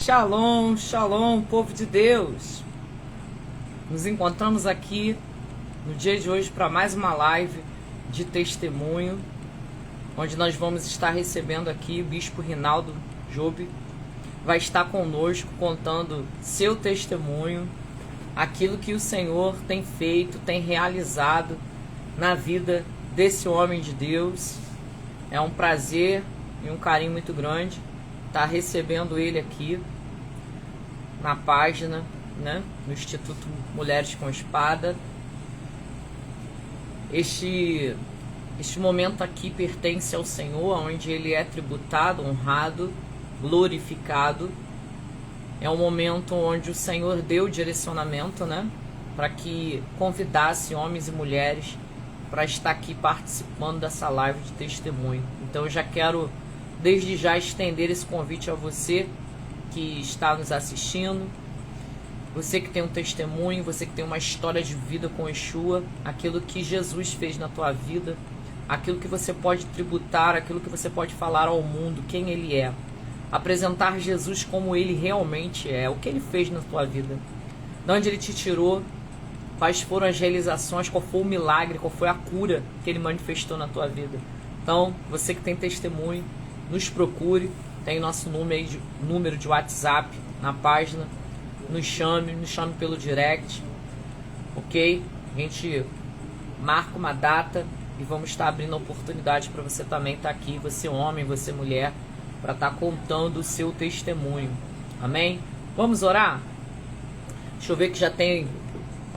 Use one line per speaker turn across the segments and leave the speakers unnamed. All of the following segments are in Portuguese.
Shalom, shalom, povo de Deus. Nos encontramos aqui no dia de hoje para mais uma live de testemunho, onde nós vamos estar recebendo aqui o Bispo Rinaldo Jobe. Vai estar conosco contando seu testemunho, aquilo que o Senhor tem feito, tem realizado na vida desse homem de Deus. É um prazer e um carinho muito grande estar recebendo ele aqui na página, né, no Instituto Mulheres com Espada. Este momento aqui pertence ao Senhor, onde ele é tributado, honrado, glorificado. É um momento onde o Senhor deu direcionamento, né, para que convidasse homens e mulheres para estar aqui participando dessa live de testemunho. Então eu já quero desde já estender esse convite a você que está nos assistindo, você que tem um testemunho, você que tem uma história de vida com Yeshua, aquilo que Jesus fez na tua vida, aquilo que você pode tributar, aquilo que você pode falar ao mundo, quem ele é, apresentar Jesus como ele realmente é, o que ele fez na tua vida, de onde ele te tirou, quais foram as realizações, qual foi o milagre, qual foi a cura que ele manifestou na tua vida. Então, você que tem testemunho, nos procure, tem nosso número de WhatsApp na página, nos chame pelo direct, ok? A gente marca uma data e vamos estar abrindo a oportunidade para você também estar aqui, você homem, você mulher, para estar contando o seu testemunho, amém? Vamos orar? Deixa eu ver que já tem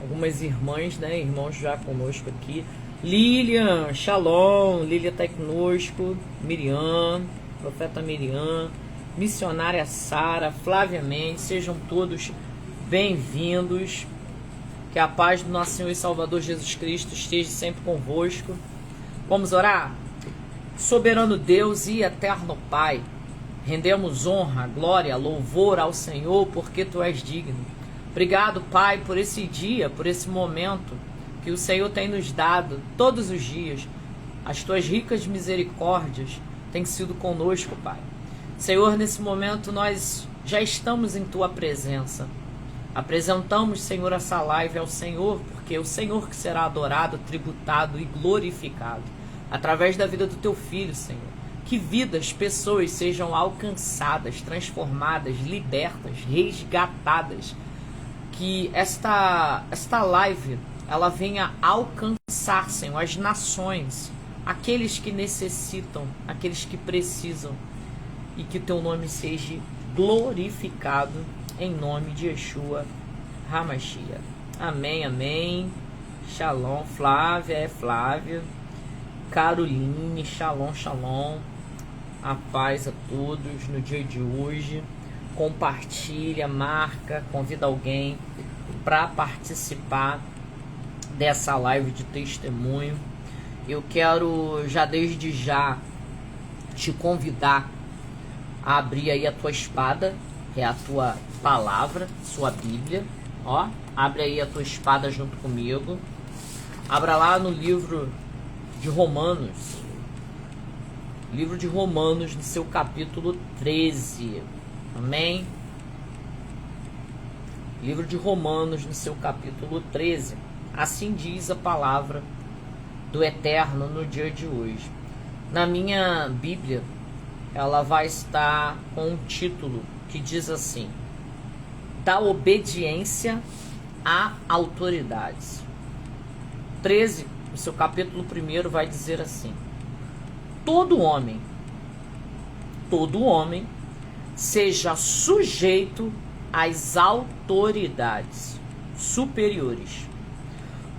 algumas irmãs, né, irmãos já conosco aqui. Lilian, Shalom, Lilian está conosco, Miriam, Profeta Miriam, Missionária Sara, Flávia Mendes, sejam todos bem-vindos. Que a paz do nosso Senhor e Salvador Jesus Cristo esteja sempre convosco. Vamos orar? Soberano Deus e eterno Pai, rendemos honra, glória, louvor ao Senhor, porque Tu és digno. Obrigado, Pai, por esse dia, por esse momento que o Senhor tem nos dado todos os dias. As Tuas ricas misericórdias têm sido conosco, Pai. Senhor, nesse momento nós já estamos em Tua presença. Apresentamos, Senhor, essa live ao Senhor, porque é o Senhor que será adorado, tributado e glorificado através da vida do Teu Filho, Senhor. Que vidas, pessoas sejam alcançadas, transformadas, libertas, resgatadas. Que esta live ela venha alcançar, Senhor, as nações, aqueles que necessitam, aqueles que precisam, e que Teu nome seja glorificado em nome de Yeshua HaMashiach. Amém, amém. Shalom, Flávia, Flávia. Caroline, shalom, shalom. A paz a todos no dia de hoje. Compartilha, marca, convida alguém para participar dessa live de testemunho. Eu quero já desde já te convidar a abrir aí a tua espada, que é a tua palavra, sua Bíblia, ó, abre aí a tua espada junto comigo, abra lá no livro de Romanos, no seu capítulo 13, amém? Livro de Romanos, no seu capítulo 13, assim diz a palavra do Eterno no dia de hoje. Na minha Bíblia, ela vai estar com um título que diz assim: da obediência a autoridades. 13, no seu capítulo 1, vai dizer assim: todo homem seja sujeito às autoridades superiores,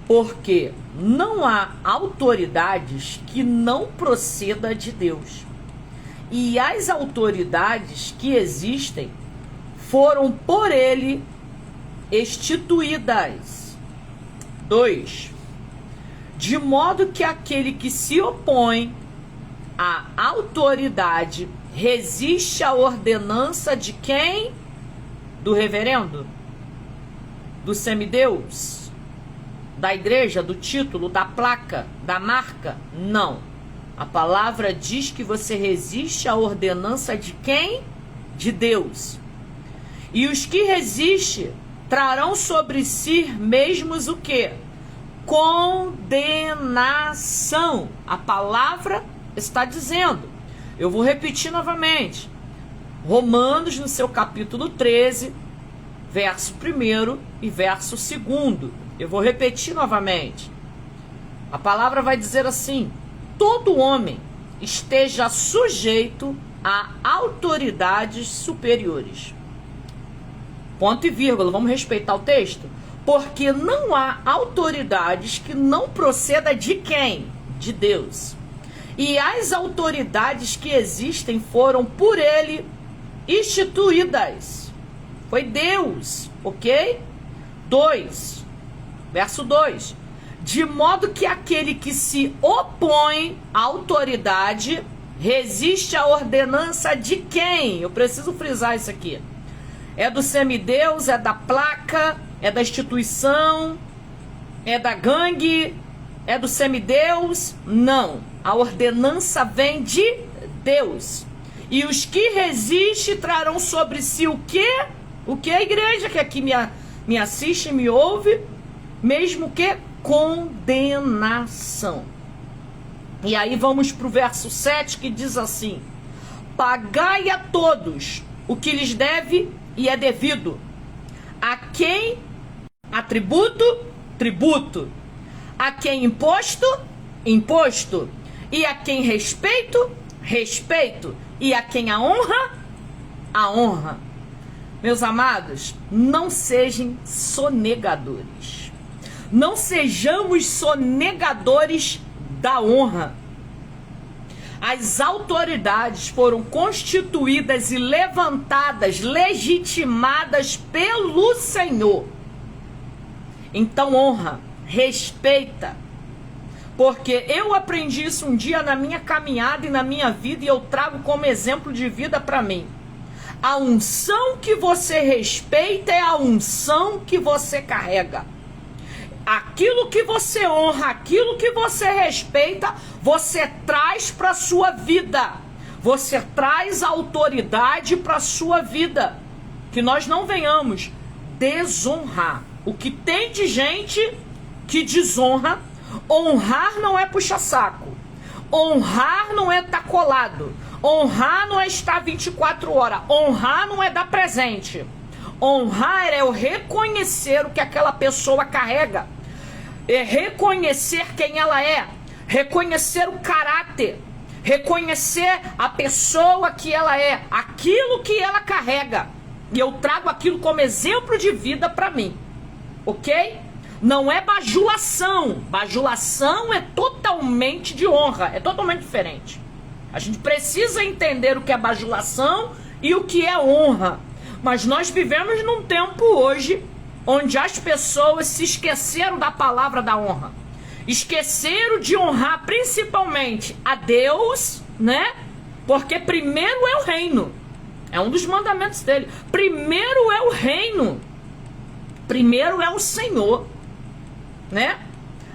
porque não há autoridades que não proceda de Deus, e as autoridades que existem foram por ele instituídas. 2. De modo que aquele que se opõe à autoridade resiste à ordenança de quem? Do reverendo? Do semideus? Da igreja? Do título? Da placa? Da marca? Não. A palavra diz que você resiste à ordenança de quem? De Deus. E os que resistem trarão sobre si mesmos o quê? Condenação. A palavra está dizendo. Eu vou repetir novamente. Romanos, no seu capítulo 13, verso 1 e verso 2. Eu vou repetir novamente. A palavra vai dizer assim: todo homem esteja sujeito a autoridades superiores. Ponto e vírgula, vamos respeitar o texto? Porque não há autoridades que não proceda de quem? De Deus. E as autoridades que existem foram por ele instituídas. Foi Deus, ok? Verso 2. De modo que aquele que se opõe à autoridade resiste à ordenança de quem? Eu preciso frisar isso aqui. É do semideus, é da placa, é da instituição, é da gangue, é do semideus? Não. A ordenança vem de Deus. E os que resistem trarão sobre si o quê? O que a igreja que aqui me assiste e me ouve? Mesmo que condenação. E aí vamos para o verso 7 que diz assim: pagai a todos o que lhes deve e é devido. A quem há tributo, tributo. A quem imposto, imposto. E a quem respeito, respeito. E a quem a honra, a honra. Meus amados, não sejam sonegadores. Não sejamos sonegadores da honra. As autoridades foram constituídas e levantadas, legitimadas pelo Senhor. Então honra, respeita. Porque eu aprendi isso um dia na minha caminhada e na minha vida e eu trago como exemplo de vida para mim. A unção que você respeita é a unção que você carrega. Aquilo que você honra, aquilo que você respeita, você traz para a sua vida. Você traz autoridade para a sua vida. Que nós não venhamos desonrar. O que tem de gente que desonra, honrar não é puxa-saco. Honrar não é estar colado. Honrar não é estar 24 horas. Honrar não é dar presente. Honrar é eu reconhecer o que aquela pessoa carrega. É reconhecer quem ela é. Reconhecer o caráter. Reconhecer a pessoa que ela é. Aquilo que ela carrega. E eu trago aquilo como exemplo de vida para mim. Ok? Não é bajulação. Bajulação é totalmente de honra. É totalmente diferente. A gente precisa entender o que é bajulação e o que é honra. Mas nós vivemos num tempo hoje onde as pessoas se esqueceram da palavra da honra. Esqueceram de honrar principalmente a Deus, né? Porque primeiro é o reino. É um dos mandamentos dele. Primeiro é o reino. Primeiro é o Senhor, né?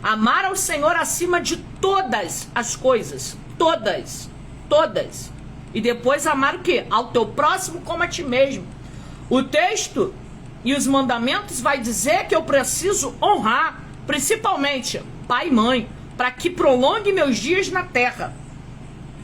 Amar ao Senhor acima de todas as coisas. Todas. Todas. E depois amar o quê? Ao teu próximo como a ti mesmo. O texto e os mandamentos vai dizer que eu preciso honrar, principalmente pai e mãe, para que prolongue meus dias na terra.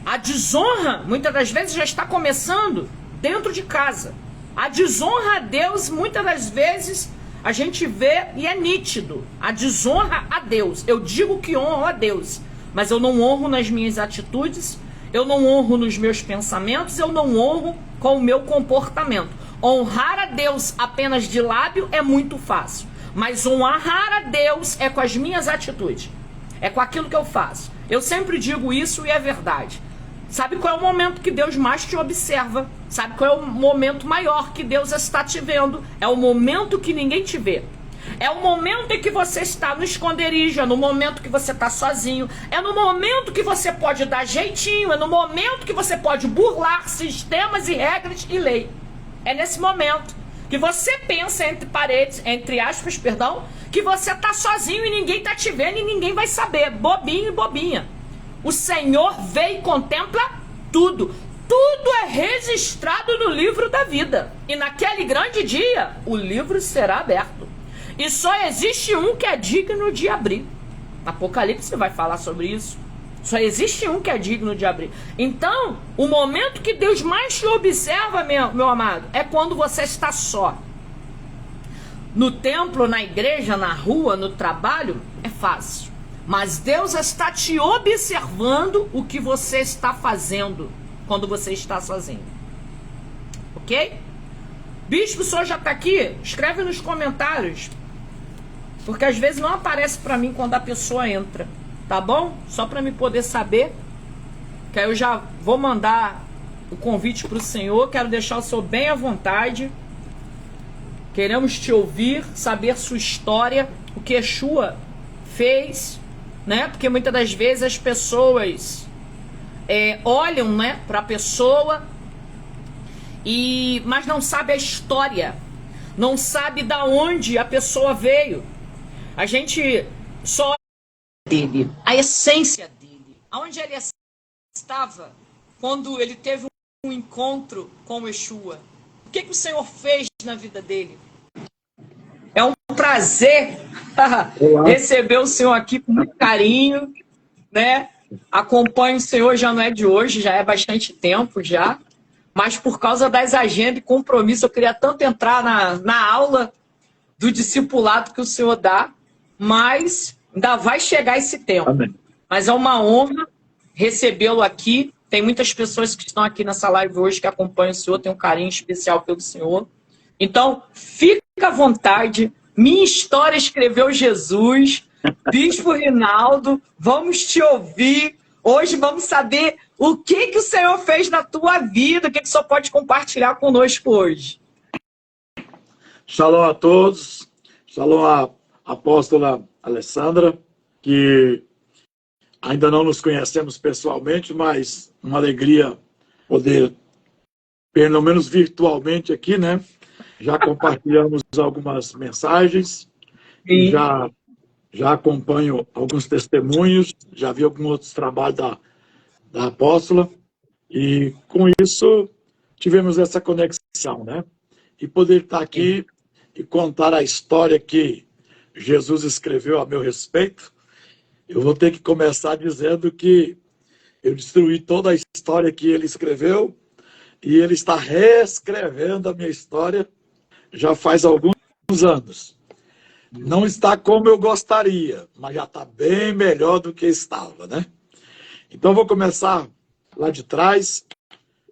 A desonra, muitas das vezes, já está começando dentro de casa. A desonra a Deus, muitas das vezes, a gente vê e é nítido. A desonra a Deus. Eu digo que honro a Deus, mas eu não honro nas minhas atitudes, eu não honro nos meus pensamentos, eu não honro com o meu comportamento. Honrar a Deus apenas de lábio é muito fácil, mas honrar a Deus é com as minhas atitudes, é com aquilo que eu faço. Eu sempre digo isso e é verdade. Sabe qual é o momento que Deus mais te observa? Sabe qual é o momento maior que Deus está te vendo? É o momento que ninguém te vê. É o momento em que você está no esconderijo, é no momento que você está sozinho, é no momento que você pode dar jeitinho, é no momento que você pode burlar sistemas e regras e lei. É nesse momento que você pensa entre paredes, entre aspas, perdão, que você está sozinho e ninguém está te vendo e ninguém vai saber. Bobinho e bobinha. O Senhor vê e contempla tudo. tudo é registrado no livro da vida. E naquele grande dia, o livro será aberto. E só existe um que é digno de abrir. Apocalipse vai falar sobre isso. Só existe um que é digno de abrir. Então, o momento que Deus mais te observa, meu amado, é quando você está só. No templo, na igreja, na rua, no trabalho, é fácil. Mas Deus está te observando o que você está fazendo quando você está sozinho. Ok? Bispo, o senhor já está aqui? Escreve nos comentários. Porque às vezes não aparece para mim quando a pessoa entra. Tá bom? Só para me poder saber. Que aí eu já vou mandar o convite para o senhor. Quero deixar o senhor bem à vontade. Queremos te ouvir, saber sua história, o que Yeshua fez, né? Porque muitas das vezes as pessoas olham, né, para a pessoa, mas não sabe a história, não sabe da onde a pessoa veio. A gente só olha dele, a essência dele, aonde ele estava quando ele teve um encontro com Yeshua. O que o Senhor fez na vida dele? É um prazer receber o Senhor aqui com muito carinho, né? Acompanho o Senhor, já não é de hoje, já é bastante tempo já. Mas por causa das agendas e compromisso, eu queria tanto entrar na aula do discipulado que o Senhor dá, mas ainda vai chegar esse tempo.
Amém.
Mas é uma honra recebê-lo aqui. Tem muitas pessoas que estão aqui nessa live hoje que acompanham o Senhor, tem um carinho especial pelo Senhor. Então, fica à vontade. Minha história escreveu Jesus. Bispo Rinaldo, vamos te ouvir. Hoje vamos saber o que o Senhor fez na tua vida, o que o Senhor pode compartilhar conosco hoje.
Shalom a todos. Shalom à apóstola Alessandra, que ainda não nos conhecemos pessoalmente, mas uma alegria poder, pelo menos virtualmente aqui, né? Já compartilhamos algumas mensagens, e já acompanho alguns testemunhos, já vi alguns outros trabalhos da apóstola, e com isso tivemos essa conexão, né? E poder estar aqui e contar a história que Jesus escreveu a meu respeito. Eu vou ter que começar dizendo que eu destruí toda a história que ele escreveu e ele está reescrevendo a minha história já faz alguns anos. Não está como eu gostaria, mas já está bem melhor do que estava, né? Então vou começar lá de trás.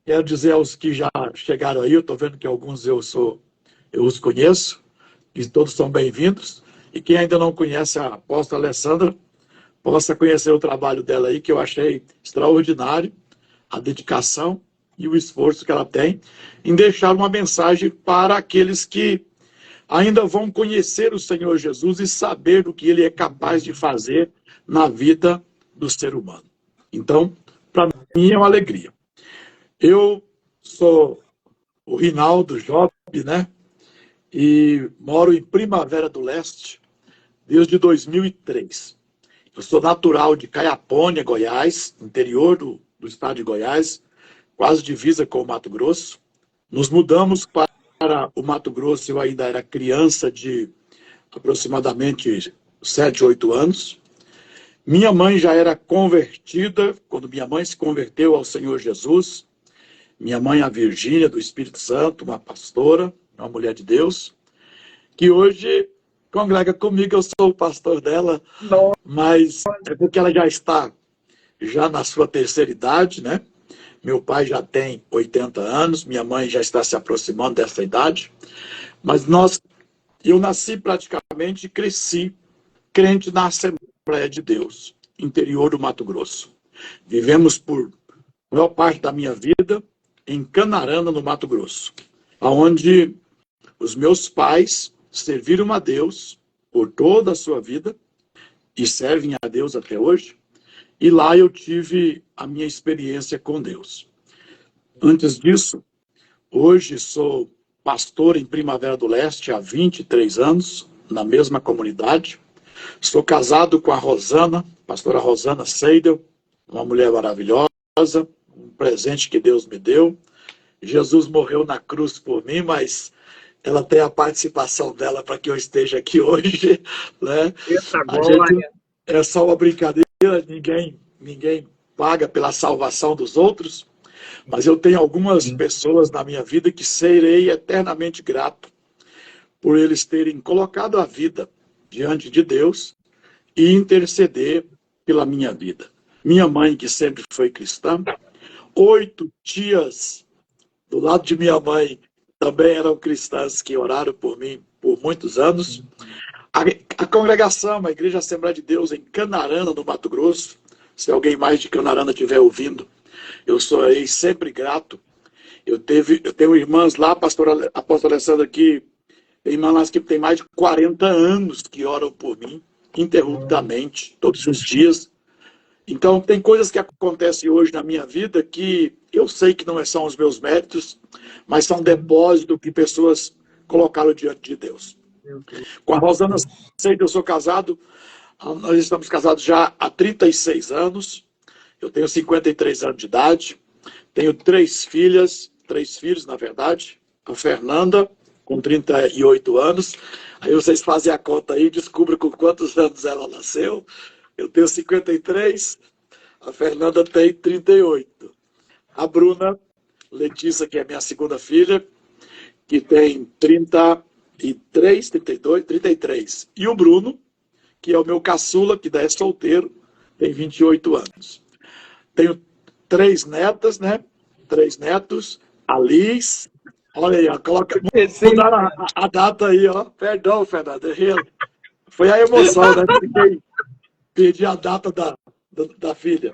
Quero dizer aos que já chegaram aí, eu estou vendo que alguns eu os conheço, e todos são bem-vindos. E quem ainda não conhece a apóstola Alessandra, possa conhecer o trabalho dela aí, que eu achei extraordinário, a dedicação e o esforço que ela tem em deixar uma mensagem para aqueles que ainda vão conhecer o Senhor Jesus e saber do que ele é capaz de fazer na vida do ser humano. Então, para mim é uma alegria. Eu sou o Rinaldo Job, né? E moro em Primavera do Leste desde 2003. Eu sou natural de Caiapônia, Goiás, interior do estado de Goiás, quase divisa com o Mato Grosso. Nos mudamos para o Mato Grosso, eu ainda era criança de aproximadamente 7, 8 anos. Minha mãe já era convertida, quando minha mãe se converteu ao Senhor Jesus. Minha mãe, a Virgínia, do Espírito Santo, uma pastora, uma mulher de Deus, que hoje congrega comigo, eu sou o pastor dela, mas é porque ela já está na sua terceira idade, né? Meu pai já tem 80 anos, minha mãe já está se aproximando dessa idade, mas eu nasci praticamente e cresci crente na Assembleia de Deus, interior do Mato Grosso. Vivemos por maior parte da minha vida em Canarana, no Mato Grosso, onde os meus pais serviram a Deus por toda a sua vida e servem a Deus até hoje. E lá eu tive a minha experiência com Deus. Antes disso, hoje sou pastor em Primavera do Leste há 23 anos, na mesma comunidade. Sou casado com a Rosana, pastora Rosana Seidel, uma mulher maravilhosa, um presente que Deus me deu. Jesus morreu na cruz por mim, mas ela tem a participação dela para que eu esteja aqui hoje, né?
Eita
A gente
glória!
é só uma brincadeira, ninguém paga pela salvação dos outros, mas eu tenho algumas pessoas na minha vida que serei eternamente grato por eles terem colocado a vida diante de Deus e interceder pela minha vida. Minha mãe, que sempre foi cristã, 8 tias do lado de minha mãe também eram cristãs que oraram por mim por muitos anos. A congregação, a Igreja Assembleia de Deus em Canarana, no Mato Grosso, se alguém mais de Canarana estiver ouvindo, eu sou aí sempre grato. Eu tenho irmãs lá, a pastora Alessandra, que tem irmãs que tem mais de 40 anos que oram por mim, interruptamente, todos os dias. Então, tem coisas que acontecem hoje na minha vida que eu sei que não são os meus méritos, mas são depósito que pessoas colocaram diante de Deus. Com a Rosana Seide, eu sou casado, nós estamos casados já há 36 anos, eu tenho 53 anos de idade, tenho 3 filhos, na verdade, a Fernanda, com 38 anos, aí vocês fazem a conta aí, descobrem com quantos anos ela nasceu. Eu tenho 53, a Fernanda tem 38. A Bruna Letícia, que é minha segunda filha, que tem 33, 32, 33. E o Bruno, que é o meu caçula, que é solteiro, tem 28 anos. Tenho 3 netas, né? 3 netos. A Liz, olha aí, ó, mudaram a data aí, ó. Perdão, Fernanda, errei. Foi a emoção, né? Perdi a data da filha.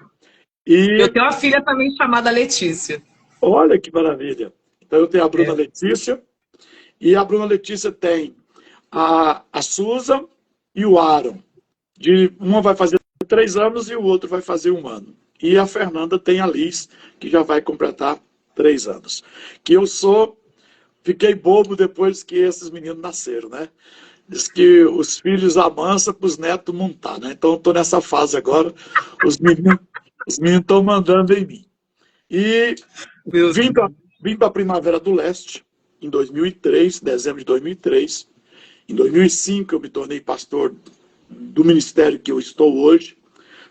E
Eu tenho uma filha também chamada Letícia.
olha que maravilha. Então eu tenho a Bruna Letícia, e a Bruna Letícia tem a Susan e o Aaron. Uma vai fazer 3 anos e o outro vai fazer 1 ano. E a Fernanda tem a Liz, que já vai completar 3 anos. Que fiquei bobo depois que esses meninos nasceram, né? Diz que os filhos amansam para os netos montar, né? Então eu estou nessa fase agora, os meninos estão mandando em mim. E vim para a Primavera do Leste em 2003, dezembro de 2003. Em 2005 eu me tornei pastor do ministério que eu estou hoje.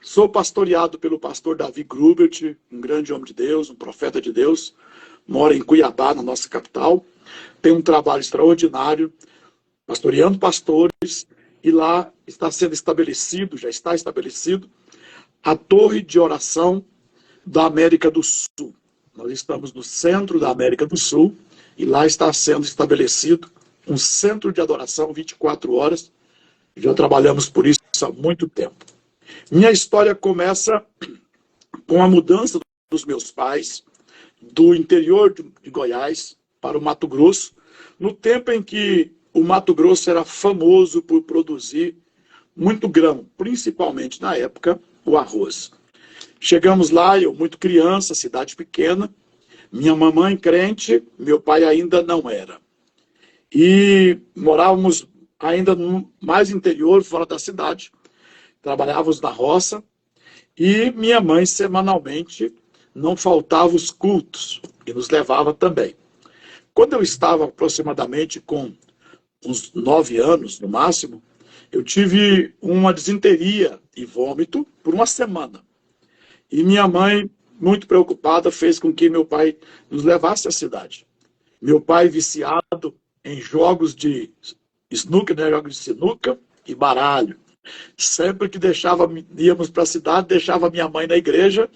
Sou pastoreado pelo pastor Davi Grubert, um grande homem de Deus, um profeta de Deus. Mora em Cuiabá, na nossa capital. Tem um trabalho extraordinário, pastoreando pastores, e lá já está estabelecido, a torre de oração da América do Sul. Nós estamos no centro da América do Sul, e lá está sendo estabelecido um centro de adoração 24 horas. Já trabalhamos por isso há muito tempo. Minha história começa com a mudança dos meus pais, do interior de Goiás para o Mato Grosso, no tempo em que o Mato Grosso era famoso por produzir muito grão, principalmente na época, o arroz. Chegamos lá, eu muito criança, cidade pequena, minha mamãe crente, meu pai ainda não era. E morávamos ainda no mais interior, fora da cidade, trabalhávamos na roça, e minha mãe semanalmente não faltava os cultos, e nos levava também. Quando eu estava aproximadamente com uns 9 anos, no máximo, eu tive uma disenteria e vômito por 1 semana. E minha mãe, muito preocupada, fez com que meu pai nos levasse à cidade. Meu pai viciado em jogos de snooker, né, jogos de sinuca e baralho. Sempre que íamos para a cidade, deixava minha mãe na igreja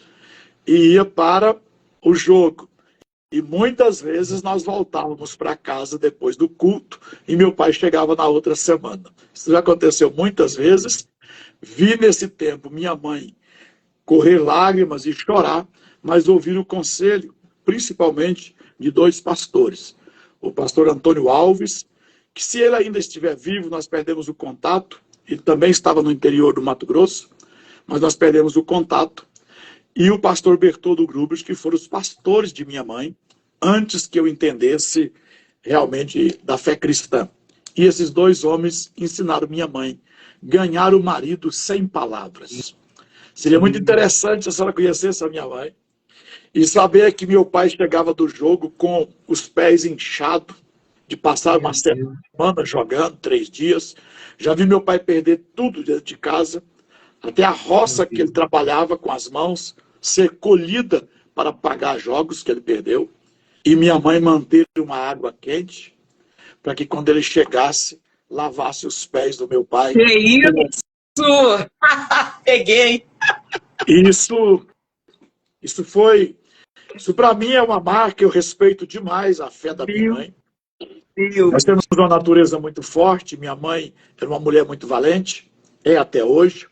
e ia para o jogo. E muitas vezes nós voltávamos para casa depois do culto e meu pai chegava na outra semana. Isso já aconteceu muitas vezes. Vi nesse tempo minha mãe correr lágrimas e chorar, mas ouvir o conselho, principalmente de 2 pastores. O pastor Antônio Alves, que se ele ainda estiver vivo, nós perdemos o contato. Ele também estava no interior do Mato Grosso, mas nós perdemos o contato. E o pastor Bertoldo Grubers, que foram os pastores de minha mãe, antes que eu entendesse realmente da fé cristã. E esses 2 homens ensinaram minha mãe a ganhar o marido sem palavras. Seria muito interessante se a senhora conhecesse a minha mãe. E saber que meu pai chegava do jogo com os pés inchados, de passar uma semana jogando, 3 dias. Já vi meu pai perder tudo dentro de casa, até a roça que ele trabalhava com as mãos ser colhida para pagar jogos que ele perdeu. E minha mãe manter uma água quente para que quando ele chegasse, lavasse os pés do meu pai.
Que isso! Peguei!
Isso para mim é uma marca, eu respeito demais a fé da minha mãe. Nós temos uma natureza muito forte, minha mãe era uma mulher muito valente, é até hoje,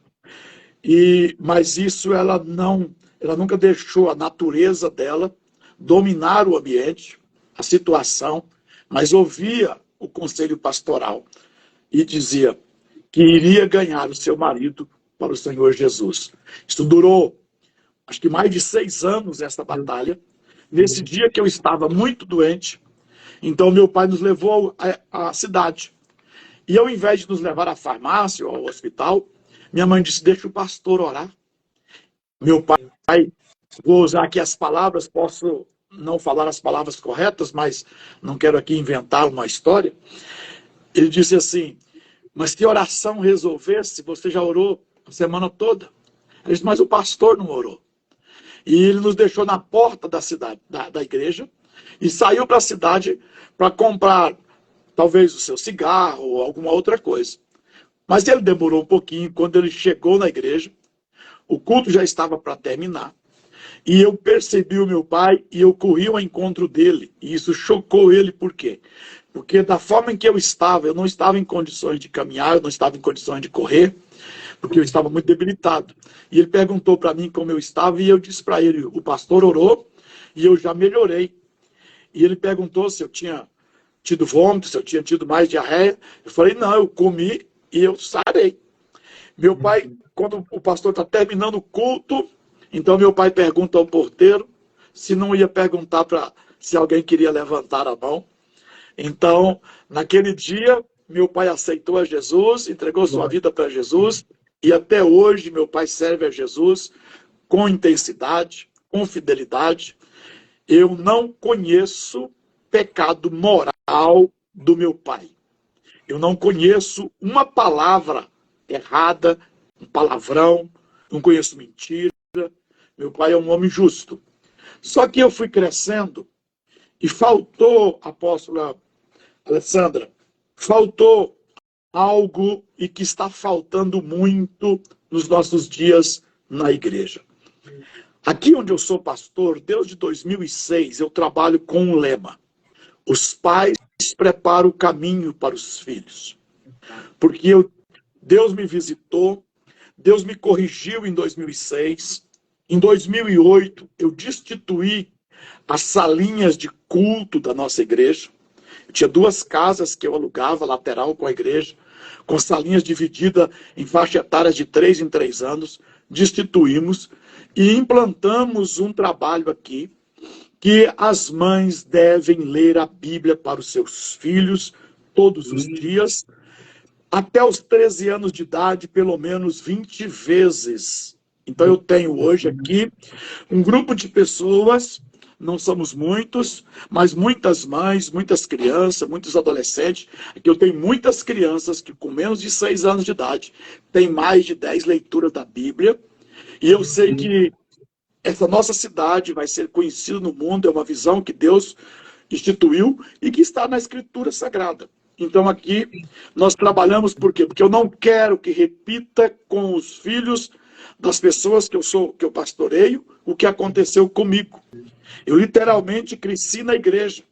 mas isso ela nunca deixou a natureza dela dominar o ambiente, a situação, mas ouvia o conselho pastoral e dizia que iria ganhar o seu marido para o Senhor Jesus. Isso durou, acho que mais de 6 anos, essa batalha. Nesse dia que eu estava muito doente, então meu pai nos levou à cidade. E ao invés de nos levar à farmácia ou ao hospital, minha mãe disse, deixa o pastor orar. Meu pai, vou usar aqui as palavras, posso não falar as palavras corretas, mas não quero aqui inventar uma história. Ele disse assim, mas se oração resolvesse, você já orou a semana toda. Ele disse, mas o pastor não orou. E ele nos deixou na porta da cidade, da igreja, e saiu para a cidade para comprar talvez o seu cigarro ou alguma outra coisa. Mas ele demorou um pouquinho. Quando ele chegou na igreja, o culto já estava para terminar. E eu percebi o meu pai e eu corri ao encontro dele. E isso chocou ele, por quê? Porque da forma em que eu não estava em condições de caminhar, eu não estava em condições de correr, porque eu estava muito debilitado. E ele perguntou para mim como eu estava e eu disse para ele, o pastor orou e eu já melhorei. E ele perguntou se eu tinha tido vômito, se eu tinha tido mais diarreia. Eu falei, não, eu comi e eu sarei. Meu pai, quando o pastor está terminando o culto, então meu pai pergunta ao porteiro se não ia perguntar se alguém queria levantar a mão. Então, naquele dia, meu pai aceitou a Jesus, entregou sua vida para Jesus, e até hoje meu pai serve a Jesus com intensidade, com fidelidade. Eu não conheço pecado moral do meu pai. Eu não conheço uma palavra errada, um palavrão, não conheço mentira. Meu pai é um homem justo. Só que eu fui crescendo e faltou, apóstola Alessandra, faltou algo e que está faltando muito nos nossos dias na igreja. Aqui onde eu sou pastor, desde 2006, eu trabalho com um lema. Os pais preparam o caminho para os filhos. Porque Deus me visitou, Deus me corrigiu em 2006. Em 2008, eu destituí as salinhas de culto da nossa igreja. Eu tinha 2 casas que eu alugava, lateral com a igreja, com salinhas divididas em faixa etária de 3 em 3 anos. Destituímos e implantamos um trabalho aqui, que as mães devem ler a Bíblia para os seus filhos todos os dias, até os 13 anos de idade, pelo menos 20 vezes. Então eu tenho hoje aqui um grupo de pessoas, não somos muitos, mas muitas mães, muitas crianças, muitos adolescentes. Aqui eu tenho muitas crianças que com menos de 6 anos de idade têm mais de 10 leituras da Bíblia. E eu sei que essa nossa cidade vai ser conhecida no mundo, é uma visão que Deus instituiu e que está na Escritura Sagrada. Então aqui nós trabalhamos por quê? Porque eu não quero que repita com os filhos das pessoas que eu pastoreio o que aconteceu comigo. Eu literalmente cresci na igreja,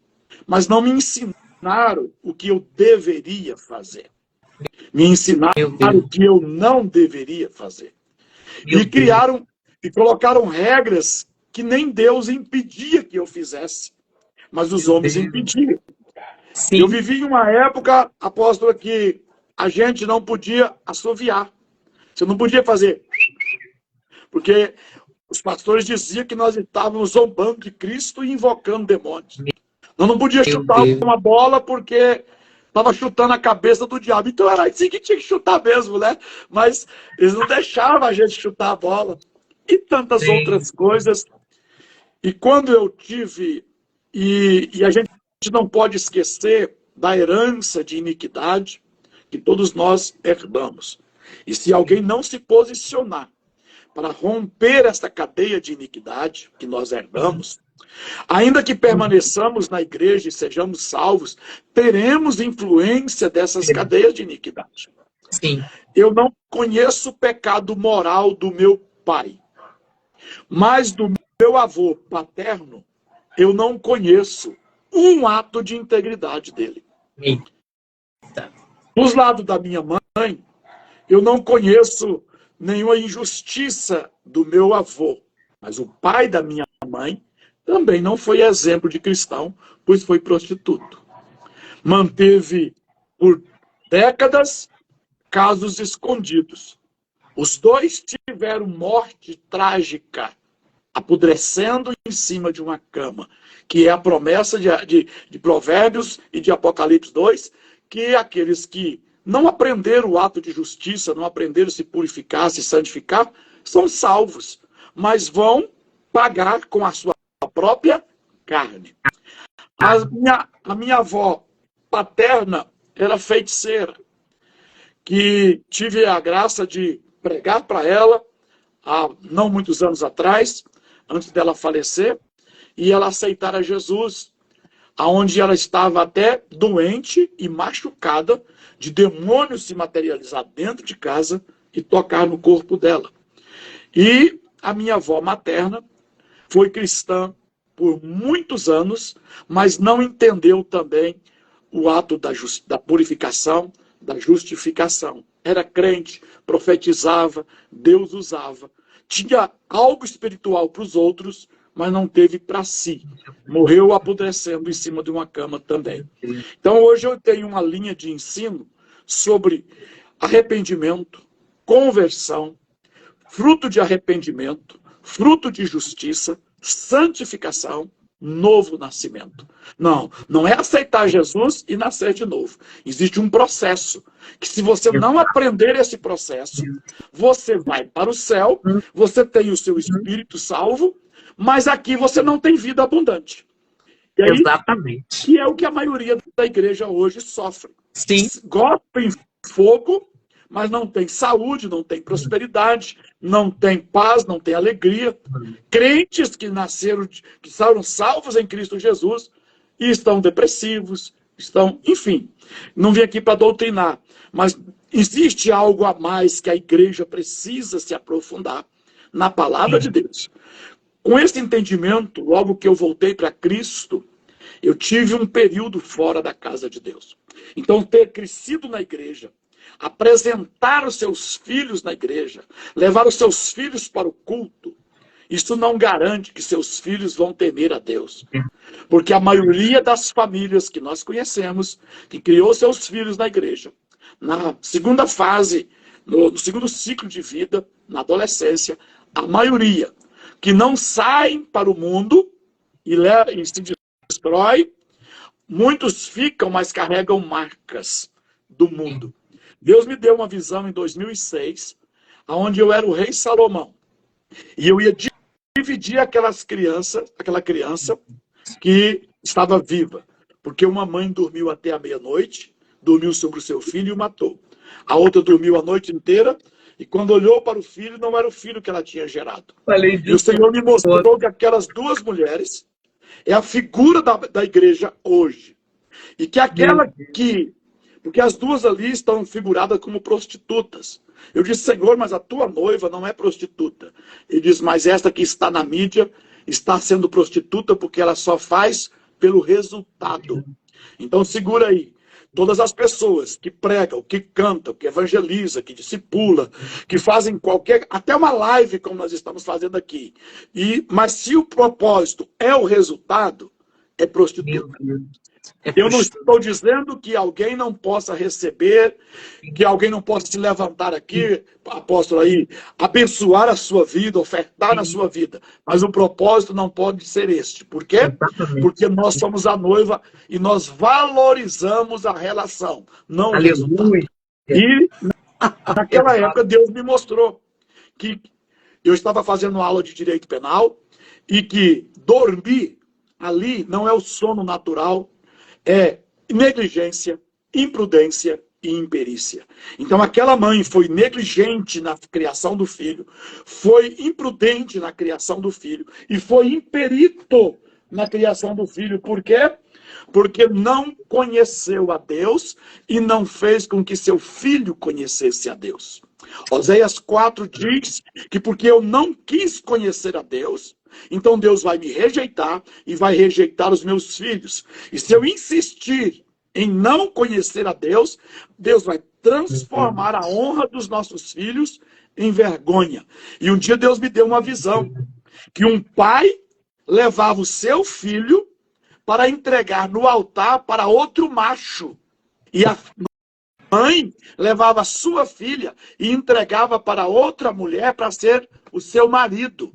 mas não me ensinaram o que eu deveria fazer. Me ensinaram o que eu não deveria fazer. E colocaram regras que nem Deus impedia que eu fizesse, mas os homens impediam. Sim. Eu vivi em uma época, apóstolo, que a gente não podia assoviar. Você não podia fazer. Porque os pastores diziam que nós estávamos zombando de Cristo e invocando demônios. Nós não podíamos chutar uma bola porque estava chutando a cabeça do diabo. Então era assim que tinha que chutar mesmo, né? Mas eles não deixavam a gente chutar a bola. E tantas outras coisas. E quando eu tive, e a gente não pode esquecer da herança de iniquidade que todos nós herdamos. E se alguém não se posicionar para romper esta cadeia de iniquidade que nós herdamos, ainda que permaneçamos na igreja e sejamos salvos, teremos influência dessas cadeias de iniquidade.
Sim.
Eu não conheço o pecado moral do meu pai, mas do meu avô paterno, eu não conheço um ato de integridade dele.
Eita.
Dos lados da minha mãe, eu não conheço nenhuma injustiça do meu avô, mas o pai da minha mãe também não foi exemplo de cristão, pois foi prostituto. Manteve por décadas casos escondidos. Os dois tiveram morte trágica, apodrecendo em cima de uma cama, que é a promessa de Provérbios e de Apocalipse 2, que aqueles que não aprenderam o ato de justiça, não aprenderam a se purificar, se santificar, são salvos, mas vão pagar com a sua própria carne. A minha avó paterna era feiticeira, que tive a graça de pregar para ela há não muitos anos atrás, antes dela falecer, e ela aceitar a Jesus, aonde ela estava até doente e machucada de demônios se materializar dentro de casa e tocar no corpo dela. E a minha avó materna foi cristã por muitos anos, mas não entendeu também o ato da purificação, da justificação. Era crente, profetizava, Deus usava. Tinha algo espiritual para os outros, mas não teve para si. Morreu apodrecendo em cima de uma cama também. Então hoje eu tenho uma linha de ensino sobre arrependimento, conversão, fruto de arrependimento, fruto de justiça, santificação, novo nascimento. Não é aceitar Jesus e nascer de novo. Existe um processo que, se você não aprender esse processo, você vai para o céu, você tem o seu espírito salvo, mas aqui você não tem vida abundante. E aí,
Exatamente.
que é o que a maioria da igreja hoje sofre.
Sim.
Gosta em fogo, mas não tem saúde, não tem prosperidade, não tem paz, não tem alegria. Crentes que nasceram, que foram salvos em Cristo Jesus e estão depressivos, enfim, não vim aqui para doutrinar, mas existe algo a mais que a igreja precisa se aprofundar na palavra de Deus. Com esse entendimento, logo que eu voltei para Cristo, eu tive um período fora da casa de Deus. Então, ter crescido na igreja, apresentar os seus filhos na igreja, levar os seus filhos para o culto, isso não garante que seus filhos vão temer a Deus. Porque a maioria das famílias que nós conhecemos, que criou seus filhos na igreja, na segunda fase, no segundo ciclo de vida, na adolescência, a maioria que não saem para o mundo e se destrói, muitos ficam, mas carregam marcas do mundo. Deus me deu uma visão em 2006, onde eu era o rei Salomão. E eu ia dividir aquela criança que estava viva. Porque uma mãe dormiu até a meia-noite, dormiu sobre o seu filho e o matou. A outra dormiu a noite inteira, e quando olhou para o filho, não era o filho que ela tinha gerado. E o Senhor me mostrou que aquelas duas mulheres é a figura da igreja hoje. E que aquela que... Porque as duas ali estão figuradas como prostitutas. Eu disse, Senhor, mas a tua noiva não é prostituta. Ele diz, mas esta que está na mídia está sendo prostituta porque ela só faz pelo resultado. Então segura aí. Todas as pessoas que pregam, que cantam, que evangelizam, que discipulam, que fazem até uma live como nós estamos fazendo aqui. Mas se o propósito é o resultado, é prostituta. Eu não estou dizendo que alguém não possa receber, que alguém não possa se levantar aqui, apóstolo aí, abençoar a sua vida, ofertar na sua vida. Mas o propósito não pode ser este. Por quê? Exatamente. Porque nós somos a noiva e nós valorizamos a relação, não o resultado. E naquela época Deus me mostrou que eu estava fazendo aula de direito penal e que dormir ali não é o sono natural, é negligência, imprudência e imperícia. Então aquela mãe foi negligente na criação do filho, foi imprudente na criação do filho e foi imperito na criação do filho. Por quê? Porque não conheceu a Deus e não fez com que seu filho conhecesse a Deus. Oséias 4 diz que porque eu não quis conhecer a Deus, então Deus vai me rejeitar e vai rejeitar os meus filhos. E se eu insistir em não conhecer a Deus, Deus vai transformar a honra dos nossos filhos em vergonha. E um dia Deus me deu uma visão, que um pai levava o seu filho para entregar no altar para outro macho. E a mãe levava a sua filha e entregava para outra mulher para ser o seu marido.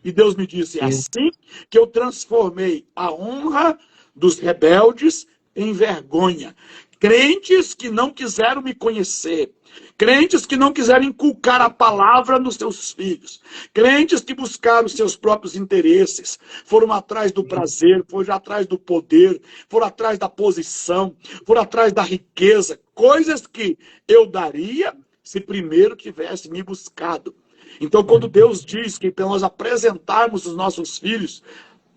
E Deus me disse, é assim que eu transformei a honra dos rebeldes em vergonha. Crentes que não quiseram me conhecer, crentes que não quiseram inculcar a palavra nos seus filhos, crentes que buscaram seus próprios interesses, foram atrás do prazer, foram atrás do poder, foram atrás da posição, foram atrás da riqueza, coisas que eu daria se primeiro tivesse me buscado. Então, quando Deus diz que para nós apresentarmos os nossos filhos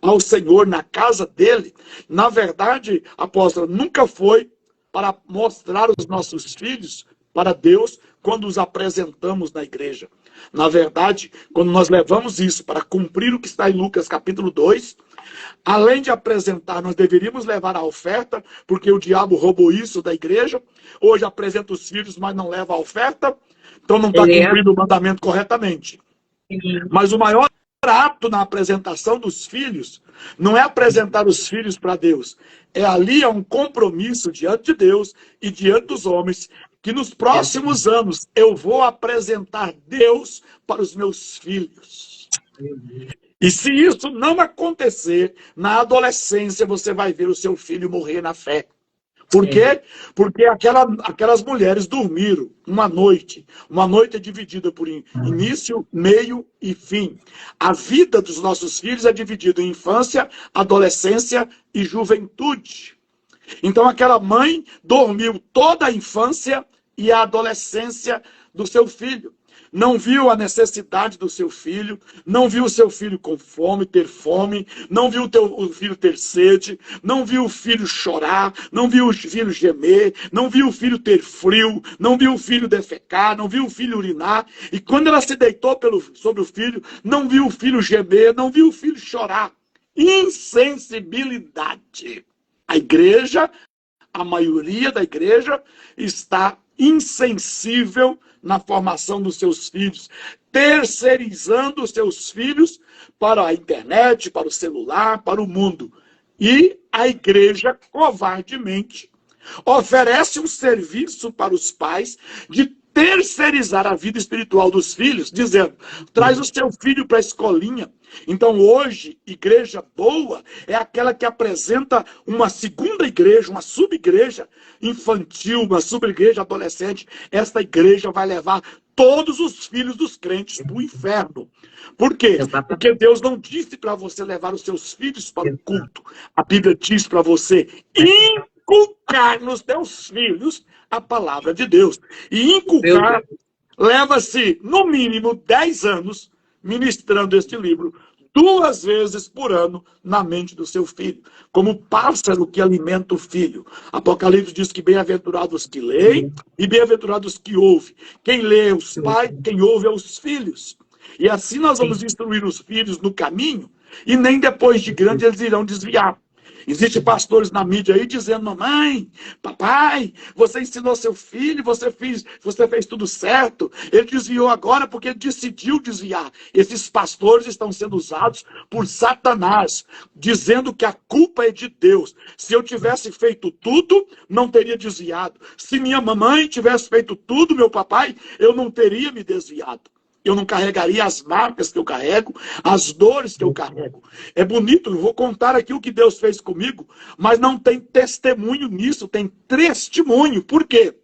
ao Senhor na casa dele, na verdade, apóstolo, nunca foi para mostrar os nossos filhos para Deus quando os apresentamos na igreja. Na verdade, quando nós levamos isso para cumprir o que está em Lucas capítulo 2, além de apresentar, nós deveríamos levar a oferta, porque o diabo roubou isso da igreja. Hoje apresenta os filhos, mas não leva a oferta. Então não está cumprindo o mandamento corretamente. Mas o maior ato na apresentação dos filhos não é apresentar os filhos para Deus. É ali um compromisso diante de Deus e diante dos homens, que nos próximos anos eu vou apresentar Deus para os meus filhos. E se isso não acontecer, na adolescência você vai ver o seu filho morrer na fé. Por quê? Porque aquelas mulheres dormiram uma noite. Uma noite é dividida por início, meio e fim. A vida dos nossos filhos é dividida em infância, adolescência e juventude. Então aquela mãe dormiu toda a infância e a adolescência do seu filho. Não viu a necessidade do seu filho, não viu o seu filho com fome, ter fome, não viu o filho ter sede, não viu o filho chorar, não viu o filho gemer, não viu o filho ter frio, não viu o filho defecar, não viu o filho urinar. E quando ela se deitou sobre o filho, não viu o filho gemer, não viu o filho chorar. Insensibilidade. A igreja, a maioria da igreja está insensível na formação dos seus filhos, terceirizando os seus filhos para a internet, para o celular, para o mundo. E a igreja, covardemente, oferece um serviço para os pais de terceirizar a vida espiritual dos filhos, dizendo, traz o seu filho para a escolinha. Então hoje, igreja boa é aquela que apresenta uma segunda igreja, uma sub-igreja infantil, uma sub-igreja adolescente. Esta igreja vai levar todos os filhos dos crentes para o inferno. Por quê? Porque Deus não disse para você levar os seus filhos para o culto. A Bíblia diz para você inculcar nos teus filhos a palavra de Deus. E inculcar leva-se, no mínimo, 10 anos ministrando este livro 2 vezes por ano na mente do seu filho, como pássaro que alimenta o filho. Apocalipse diz que bem-aventurados que leem e bem-aventurados que ouvem. Quem lê é os pais, quem ouve é os filhos. E assim nós vamos instruir os filhos no caminho, e nem depois de grande eles irão desviar. Existem pastores na mídia aí dizendo, mamãe, papai, você ensinou seu filho, você fez tudo certo, ele desviou agora porque ele decidiu desviar. Esses pastores estão sendo usados por Satanás, dizendo que a culpa é de Deus. Se eu tivesse feito tudo, não teria desviado. Se minha mamãe tivesse feito tudo, meu papai, eu não teria me desviado. Eu não carregaria as marcas que eu carrego, as dores que eu carrego. É bonito, eu vou contar aqui o que Deus fez comigo, mas não tem testemunho nisso, tem testemunho. Por quê?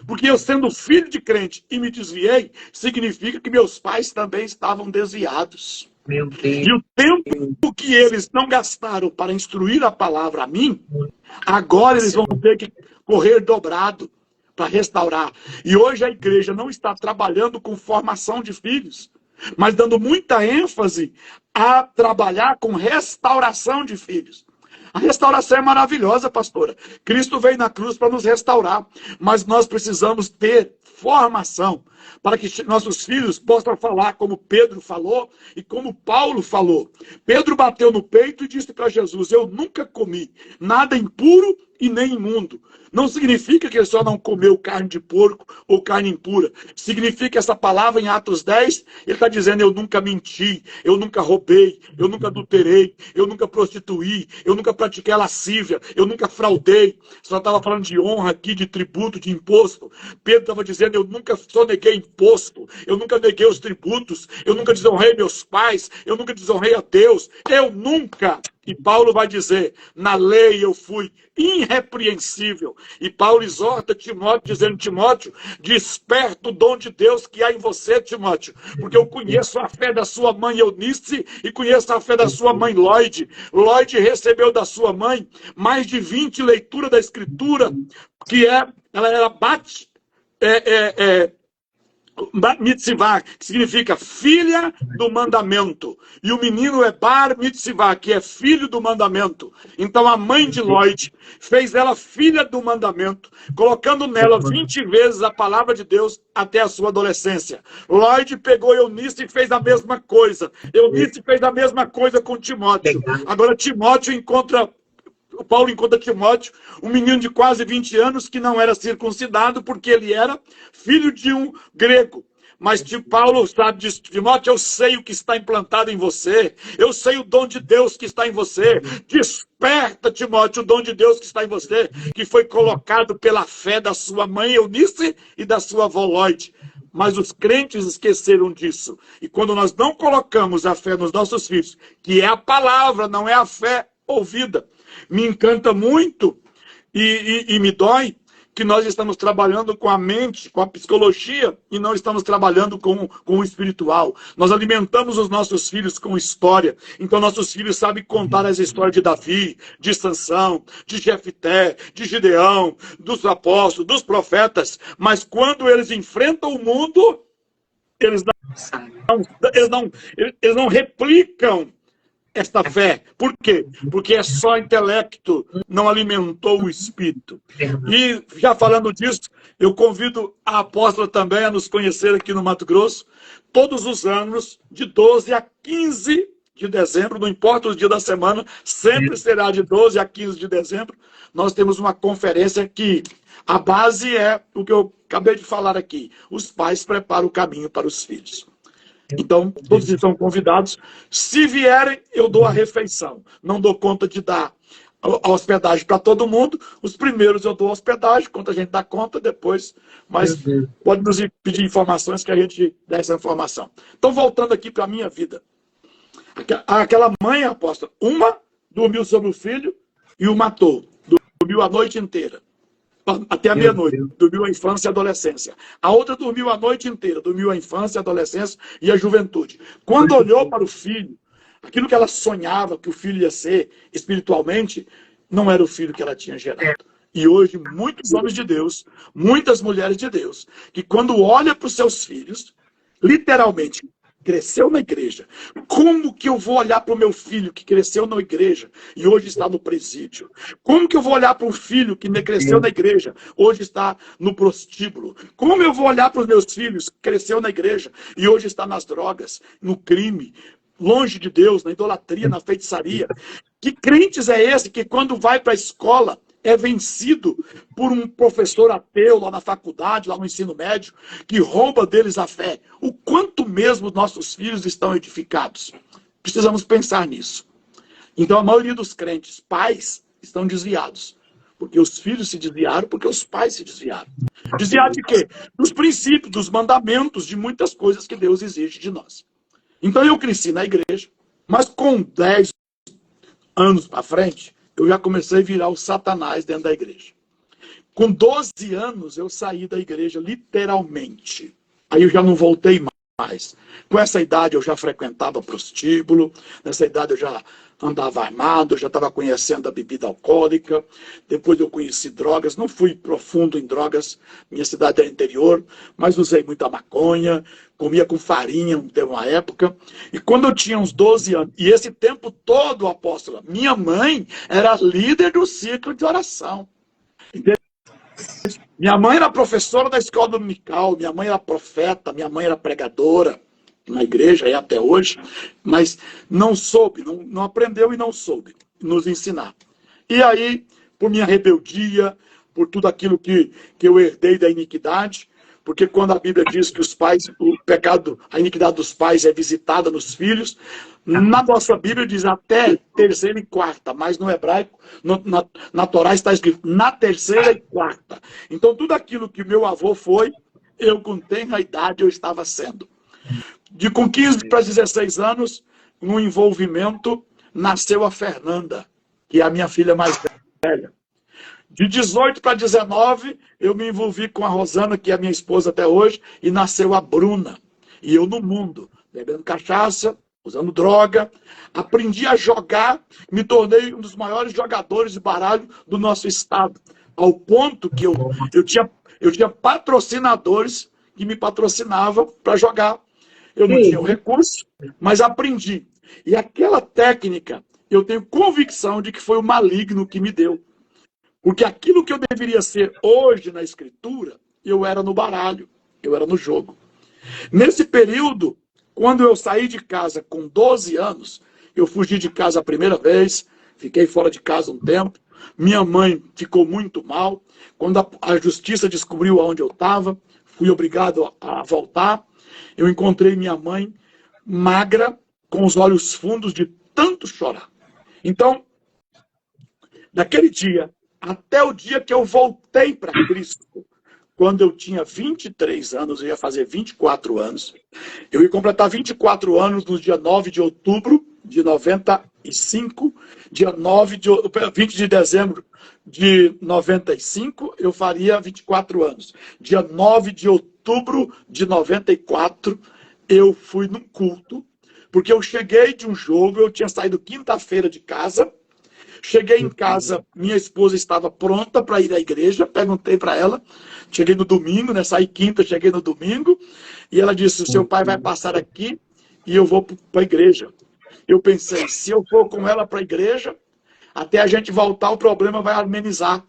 Porque eu sendo filho de crente e me desviei, significa que meus pais também estavam desviados.
Meu Deus.
E o tempo que eles não gastaram para instruir a palavra a mim, agora eles vão ter que correr dobrado para restaurar. E hoje a igreja não está trabalhando com formação de filhos, mas dando muita ênfase a trabalhar com restauração de filhos. A restauração é maravilhosa, pastora. Cristo veio na cruz para nos restaurar, mas nós precisamos ter formação para que nossos filhos possam falar como Pedro falou e como Paulo falou. Pedro bateu no peito e disse para Jesus: eu nunca comi nada impuro e nem imundo. Não significa que ele só não comeu carne de porco ou carne impura. Significa essa palavra em Atos 10, ele está dizendo: eu nunca menti, eu nunca roubei, eu nunca adulterei, eu nunca prostituí, eu nunca pratiquei a lascívia, eu nunca fraudei. Só estava falando de honra aqui, de tributo, de imposto. Pedro estava dizendo: eu nunca soneguei imposto, eu nunca neguei os tributos, eu nunca desonrei meus pais, eu nunca desonrei a Deus, eu nunca. E Paulo vai dizer: na lei eu fui irrepreensível. E Paulo exorta Timóteo, dizendo: Timóteo, desperta o dom de Deus que há em você, Timóteo, porque eu conheço a fé da sua mãe Eunice e conheço a fé da sua mãe Lloyd. Lloyd recebeu da sua mãe mais de 20 leituras da Escritura, ela era mitzvah, que significa filha do mandamento. E o menino é bar mitzvah, que é filho do mandamento. Então a mãe de Lloyd fez ela filha do mandamento, colocando nela 20 vezes a palavra de Deus até a sua adolescência. Lloyd pegou Eunice e fez a mesma coisa. Eunice fez a mesma coisa com Timóteo. Agora Paulo encontra Timóteo, um menino de quase 20 anos que não era circuncidado porque ele era filho de um grego. Mas Paulo sabe disso: Timóteo, eu sei o que está implantado em você, eu sei o dom de Deus que está em você. Desperta, Timóteo, o dom de Deus que está em você, que foi colocado pela fé da sua mãe Eunice e da sua avó Lloyd. Mas os crentes esqueceram disso. E quando nós não colocamos a fé nos nossos filhos, que é a palavra, não é a fé ouvida, me encanta muito e me dói que nós estamos trabalhando com a mente, com a psicologia, e não estamos trabalhando com o espiritual. Nós alimentamos os nossos filhos com história. Então nossos filhos sabem contar as histórias de Davi, de Sansão, de Jefté, de Gideão, dos apóstolos, dos profetas. Mas quando eles enfrentam o mundo, eles não replicam esta fé. Por quê? Porque é só intelecto, não alimentou o espírito. E já falando disso, eu convido a apóstola também a nos conhecer aqui no Mato Grosso, todos os anos, de 12 a 15 de dezembro, não importa os dias da semana, sempre será de 12 a 15 de dezembro, nós temos uma conferência que a base é o que eu acabei de falar aqui: os pais preparam o caminho para os filhos. Então, todos estão convidados. Se vierem, eu dou a refeição. Não dou conta de dar a hospedagem para todo mundo. Os primeiros eu dou a hospedagem, quando a gente dá conta, depois. Mas pode nos pedir informações que a gente dá essa informação. Então, voltando aqui para a minha vida. Aquela mãe, apóstolo, uma dormiu sobre o filho e o matou. Dormiu a noite inteira. Até a meia-noite, dormiu a infância e a adolescência. A outra dormiu a noite inteira, dormiu a infância, a adolescência e a juventude. Quando olhou para o filho, aquilo que ela sonhava que o filho ia ser espiritualmente, não era o filho que ela tinha gerado. E hoje, muitos homens de Deus, muitas mulheres de Deus, que quando olham para os seus filhos, literalmente, cresceu na igreja. Como que eu vou olhar para o meu filho que cresceu na igreja e hoje está no presídio? Como que eu vou olhar para um filho que cresceu na igreja, hoje está no prostíbulo? Como eu vou olhar para os meus filhos que cresceu na igreja e hoje está nas drogas, no crime, longe de Deus, na idolatria, na feitiçaria? Que crentes é esse que quando vai para a escola é vencido por um professor ateu lá na faculdade, lá no ensino médio, que rouba deles a fé? O quanto mesmo nossos filhos estão edificados? Precisamos pensar nisso. Então a maioria dos crentes, pais, estão desviados. Porque os filhos se desviaram, porque os pais se desviaram. Desviados de quê? Dos princípios, dos mandamentos, de muitas coisas que Deus exige de nós. Então eu cresci na igreja, mas com 10 anos para frente, eu já comecei a virar o Satanás dentro da igreja. Com 12 anos, eu saí da igreja, literalmente. Aí eu já não voltei mais. Com essa idade eu já frequentava prostíbulo, nessa idade eu já andava armado, eu já estava conhecendo a bebida alcoólica, depois eu conheci drogas, não fui profundo em drogas, minha cidade é interior, mas usei muita maconha, comia com farinha, teve uma época, e quando eu tinha uns 12 anos, e esse tempo todo, apóstola, minha mãe era líder do ciclo de oração. Minha mãe era professora da escola dominical, minha mãe era profeta, minha mãe era pregadora na igreja, e até hoje, mas não soube, não aprendeu e não soube nos ensinar. E aí, por minha rebeldia, por tudo aquilo que eu herdei da iniquidade, porque quando a Bíblia diz que os pais, o pecado, a iniquidade dos pais é visitada nos filhos, na nossa Bíblia diz até terceira e quarta, mas no hebraico, na Torá está escrito na terceira e quarta. Então tudo aquilo que meu avô foi, eu com tenra idade eu estava sendo. Com 15 para 16 anos, no envolvimento, nasceu a Fernanda, que é a minha filha mais velha. De 18 para 19, eu me envolvi com a Rosana, que é a minha esposa até hoje, e nasceu a Bruna. E eu no mundo, bebendo cachaça, usando droga, aprendi a jogar, me tornei um dos maiores jogadores de baralho do nosso estado, ao ponto que eu tinha patrocinadores que me patrocinavam para jogar. Eu não tinha o recurso, mas aprendi. E aquela técnica, eu tenho convicção de que foi o maligno que me deu. Porque aquilo que eu deveria ser hoje na escritura, eu era no baralho, eu era no jogo. Nesse período, quando eu saí de casa com 12 anos, eu fugi de casa a primeira vez, fiquei fora de casa um tempo, minha mãe ficou muito mal. Quando a justiça descobriu onde eu estava, fui obrigado a voltar. Eu encontrei minha mãe magra, com os olhos fundos de tanto chorar. Então, daquele dia até o dia que eu voltei para Cristo, quando eu tinha 23 anos, eu ia fazer 24 anos. Eu ia completar 24 anos no dia 9 de outubro de 95, dia 20 de dezembro de 95, eu faria 24 anos. Dia 9 de outubro de 94, eu fui num culto, porque eu cheguei de um jogo, eu tinha saído quinta-feira de casa. Cheguei em casa, minha esposa estava pronta para ir à igreja, perguntei para ela, cheguei no domingo, né, saí quinta, cheguei no domingo, e ela disse, o seu pai vai passar aqui e eu vou para a igreja. Eu pensei, se eu for com ela para a igreja, até a gente voltar o problema vai amenizar.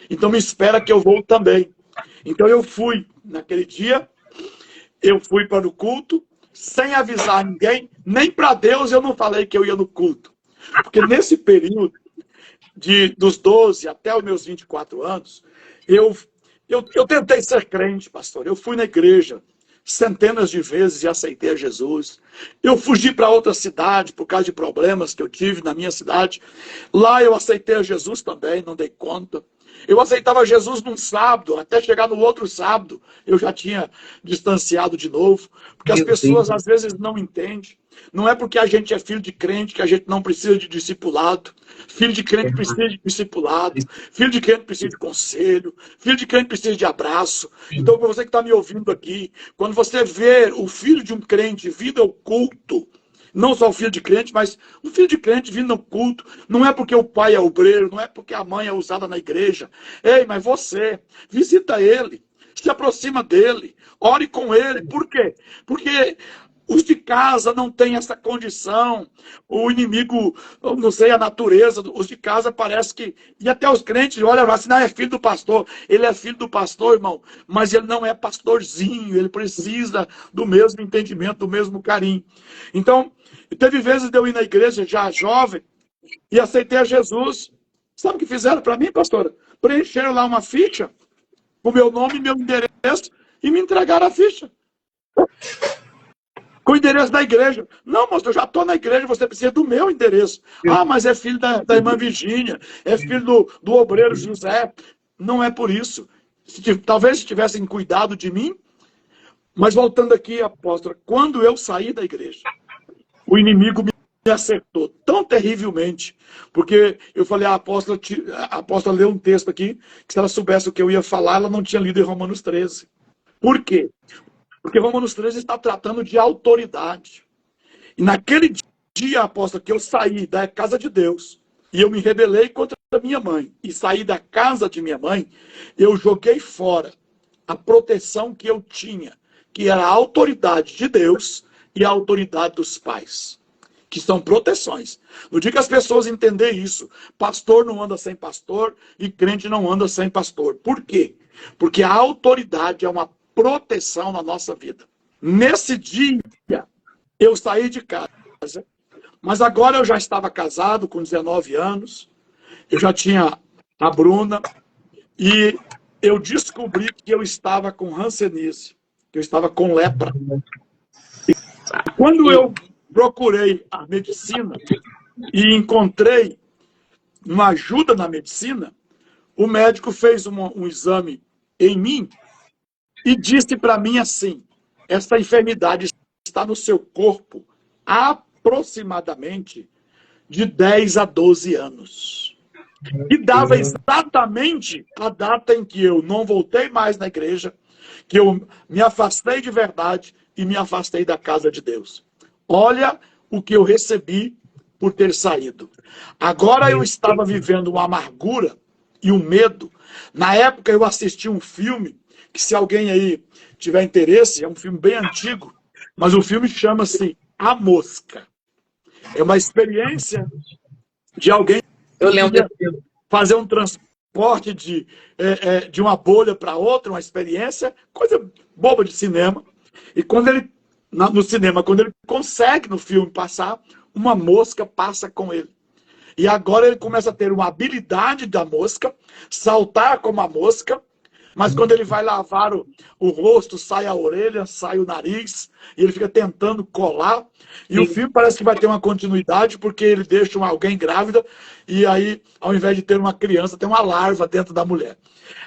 Então me espera que eu vou também. Então eu fui, naquele dia, eu fui para o culto, sem avisar ninguém, nem para Deus eu não falei que eu ia no culto. Porque nesse período, dos 12 até os meus 24 anos, eu tentei ser crente, pastor. Eu fui na igreja centenas de vezes e aceitei a Jesus. Eu fugi para outra cidade por causa de problemas que eu tive na minha cidade. Lá eu aceitei a Jesus também, não dei conta. Eu aceitava Jesus num sábado, até chegar no outro sábado, eu já tinha distanciado de novo. Porque as pessoas às vezes não entendem. Não é porque a gente é filho de crente que a gente não precisa de discipulado. Filho de crente precisa de discipulado. Filho de crente precisa de conselho. Filho de crente precisa de abraço. Então, você que está me ouvindo aqui, quando você vê o filho de um crente vindo ao culto, não só o filho de crente, mas um filho de crente vindo ao culto, não é porque o pai é obreiro, não é porque a mãe é usada na igreja. Ei, mas você, visita ele, se aproxima dele, ore com ele. Por quê? Porque os de casa não têm essa condição. O inimigo, eu não sei a natureza, os de casa parece que... E até os crentes olham assim, não, é filho do pastor. Ele é filho do pastor, irmão, mas ele não é pastorzinho. Ele precisa do mesmo entendimento, do mesmo carinho. Então, teve vezes de eu ir na igreja já jovem e aceitei a Jesus. Sabe o que fizeram para mim, pastora? Preencheram lá uma ficha com o meu nome e meu endereço e me entregaram a ficha. Com o endereço da igreja. Não, moço, eu já estou na igreja, você precisa do meu endereço. Ah, mas é filho da irmã Virgínia, é filho do obreiro José. Não é por isso. Talvez se tivessem cuidado de mim. Mas voltando aqui, apóstola, quando eu saí da igreja, o inimigo me acertou tão terrivelmente, porque eu falei, a apóstola leu um texto aqui, que se ela soubesse o que eu ia falar, ela não tinha lido em Romanos 13. Por quê? Porque Romanos 13 está tratando de autoridade. E naquele dia, apóstolo, que eu saí da casa de Deus, e eu me rebelei contra a minha mãe, e saí da casa de minha mãe, eu joguei fora a proteção que eu tinha, que era a autoridade de Deus e a autoridade dos pais, que são proteções. No dia que as pessoas entenderem isso, pastor não anda sem pastor e crente não anda sem pastor. Por quê? Porque a autoridade é uma proteção na nossa vida. Nesse dia, eu saí de casa, mas agora eu já estava casado com 19 anos, eu já tinha a Bruna, e eu descobri que eu estava com hanseníase, que eu estava com lepra. Quando eu procurei a medicina e encontrei uma ajuda na medicina, o médico fez um exame em mim e disse para mim assim: essa enfermidade está no seu corpo aproximadamente de 10 a 12 anos. E dava exatamente a data em que eu não voltei mais na igreja, que eu me afastei de verdade e me afastei da casa de Deus. Olha o que eu recebi por ter saído. Agora eu estava vivendo uma amargura e um medo. Na época eu assisti um filme, que se alguém aí tiver interesse, é um filme bem antigo, mas o filme chama-se A Mosca. É uma experiência de alguém
Eu lembro.
fazer um transporte de uma bolha para outra, uma experiência, coisa boba de cinema. E quando ele, no cinema, quando ele consegue no filme passar, uma mosca passa com ele. E agora ele começa a ter uma habilidade da mosca, saltar como a mosca, mas quando ele vai lavar o rosto, sai a orelha, sai o nariz, e ele fica tentando colar. E o filme parece que vai ter uma continuidade, porque ele deixa alguém grávida, e aí, ao invés de ter uma criança, tem uma larva dentro da mulher.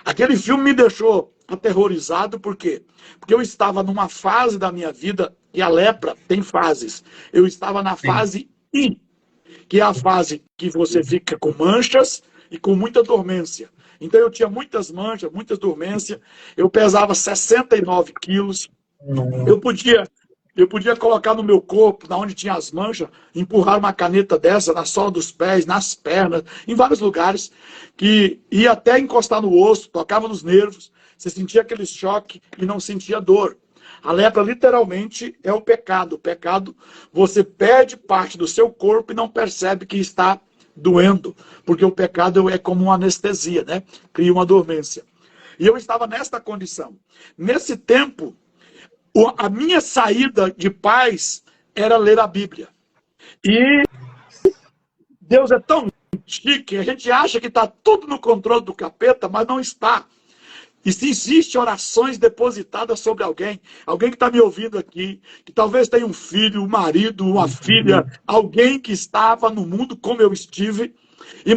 Aquele filme me deixou aterrorizado, por quê? Porque eu estava numa fase da minha vida, e a lepra tem fases. Eu estava na fase I, que é a fase que você fica com manchas e com muita dormência. Então eu tinha muitas manchas, muitas dormências, eu pesava 69 quilos, eu podia colocar no meu corpo, na onde tinha as manchas, empurrar uma caneta dessa na sola dos pés, nas pernas, em vários lugares, que ia até encostar no osso, tocava nos nervos, você sentia aquele choque e não sentia dor. A lepra literalmente é o pecado. O pecado, você perde parte do seu corpo e não percebe que está doendo, porque o pecado é como uma anestesia, né? Cria uma dormência. E eu estava nesta condição. Nesse tempo, a minha saída de paz era ler a Bíblia. E Deus é tão chique, a gente acha que está tudo no controle do capeta, mas não está. E se existem orações depositadas sobre alguém que está me ouvindo aqui, que talvez tenha um filho, um marido, uma filha, alguém que estava no mundo como eu estive,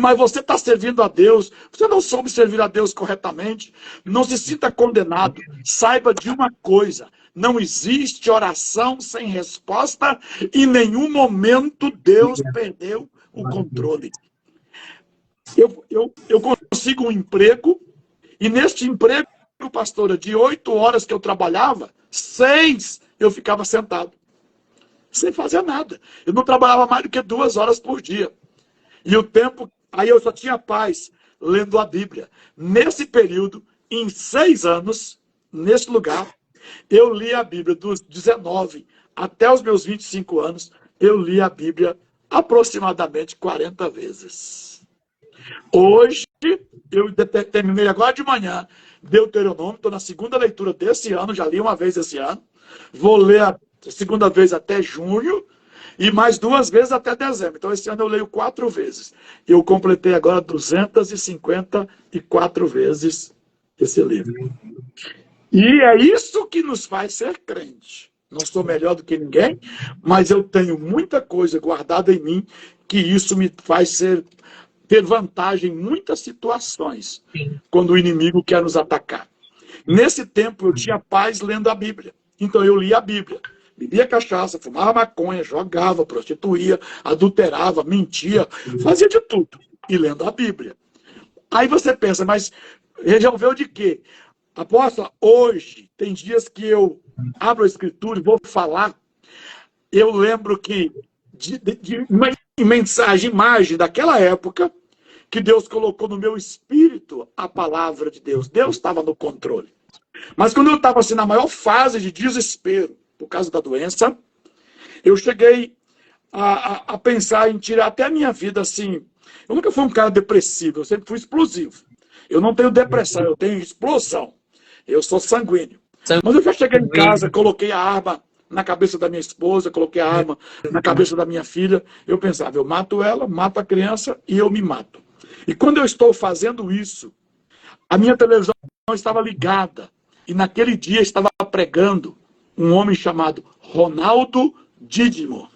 mas você está servindo a Deus, você não soube servir a Deus corretamente, não se sinta condenado. Saiba de uma coisa: não existe oração sem resposta, e em nenhum momento Deus perdeu o controle. Eu consigo um emprego, e neste emprego, pastora, de 8 horas que eu trabalhava, 6 eu ficava sentado, sem fazer nada. Eu não trabalhava mais do que 2 horas por dia. E o tempo, aí eu só tinha paz lendo a Bíblia. Nesse período, em 6 anos, nesse lugar, eu li a Bíblia dos 19 até os meus 25 anos, eu li a Bíblia aproximadamente 40 vezes. Hoje, eu terminei agora de manhã Deuteronômio, estou na segunda leitura desse ano, já li uma vez esse ano, vou ler a segunda vez até junho, e mais 2 vezes até dezembro. Então, esse ano eu leio 4 vezes. Eu completei agora 254 vezes esse livro. E é isso que nos faz ser crente. Não sou melhor do que ninguém, mas eu tenho muita coisa guardada em mim, que isso me faz ter vantagem em muitas situações, quando o inimigo quer nos atacar. Nesse tempo eu tinha paz lendo a Bíblia. Então eu lia a Bíblia. Bebia cachaça, fumava maconha, jogava, prostituía, adulterava, mentia, fazia de tudo. E lendo a Bíblia. Aí você pensa, mas resolveu de quê? Apóstolo, hoje tem dias que eu abro a escritura e vou falar, eu lembro que de uma mensagem, imagem daquela época, que Deus colocou no meu espírito a palavra de Deus. Deus estava no controle. Mas quando eu estava assim, na maior fase de desespero, por causa da doença, eu cheguei a pensar em tirar até a minha vida assim. Eu nunca fui um cara depressivo, eu sempre fui explosivo. Eu não tenho depressão, eu tenho explosão. Eu sou sanguíneo. Mas eu já cheguei em casa, coloquei a arma na cabeça da minha esposa, coloquei a arma na cabeça da minha filha. Eu pensava, eu mato ela, mato a criança e eu me mato. E quando eu estou fazendo isso, a minha televisão estava ligada. E naquele dia estava pregando um homem chamado Ronaldo Dídimo.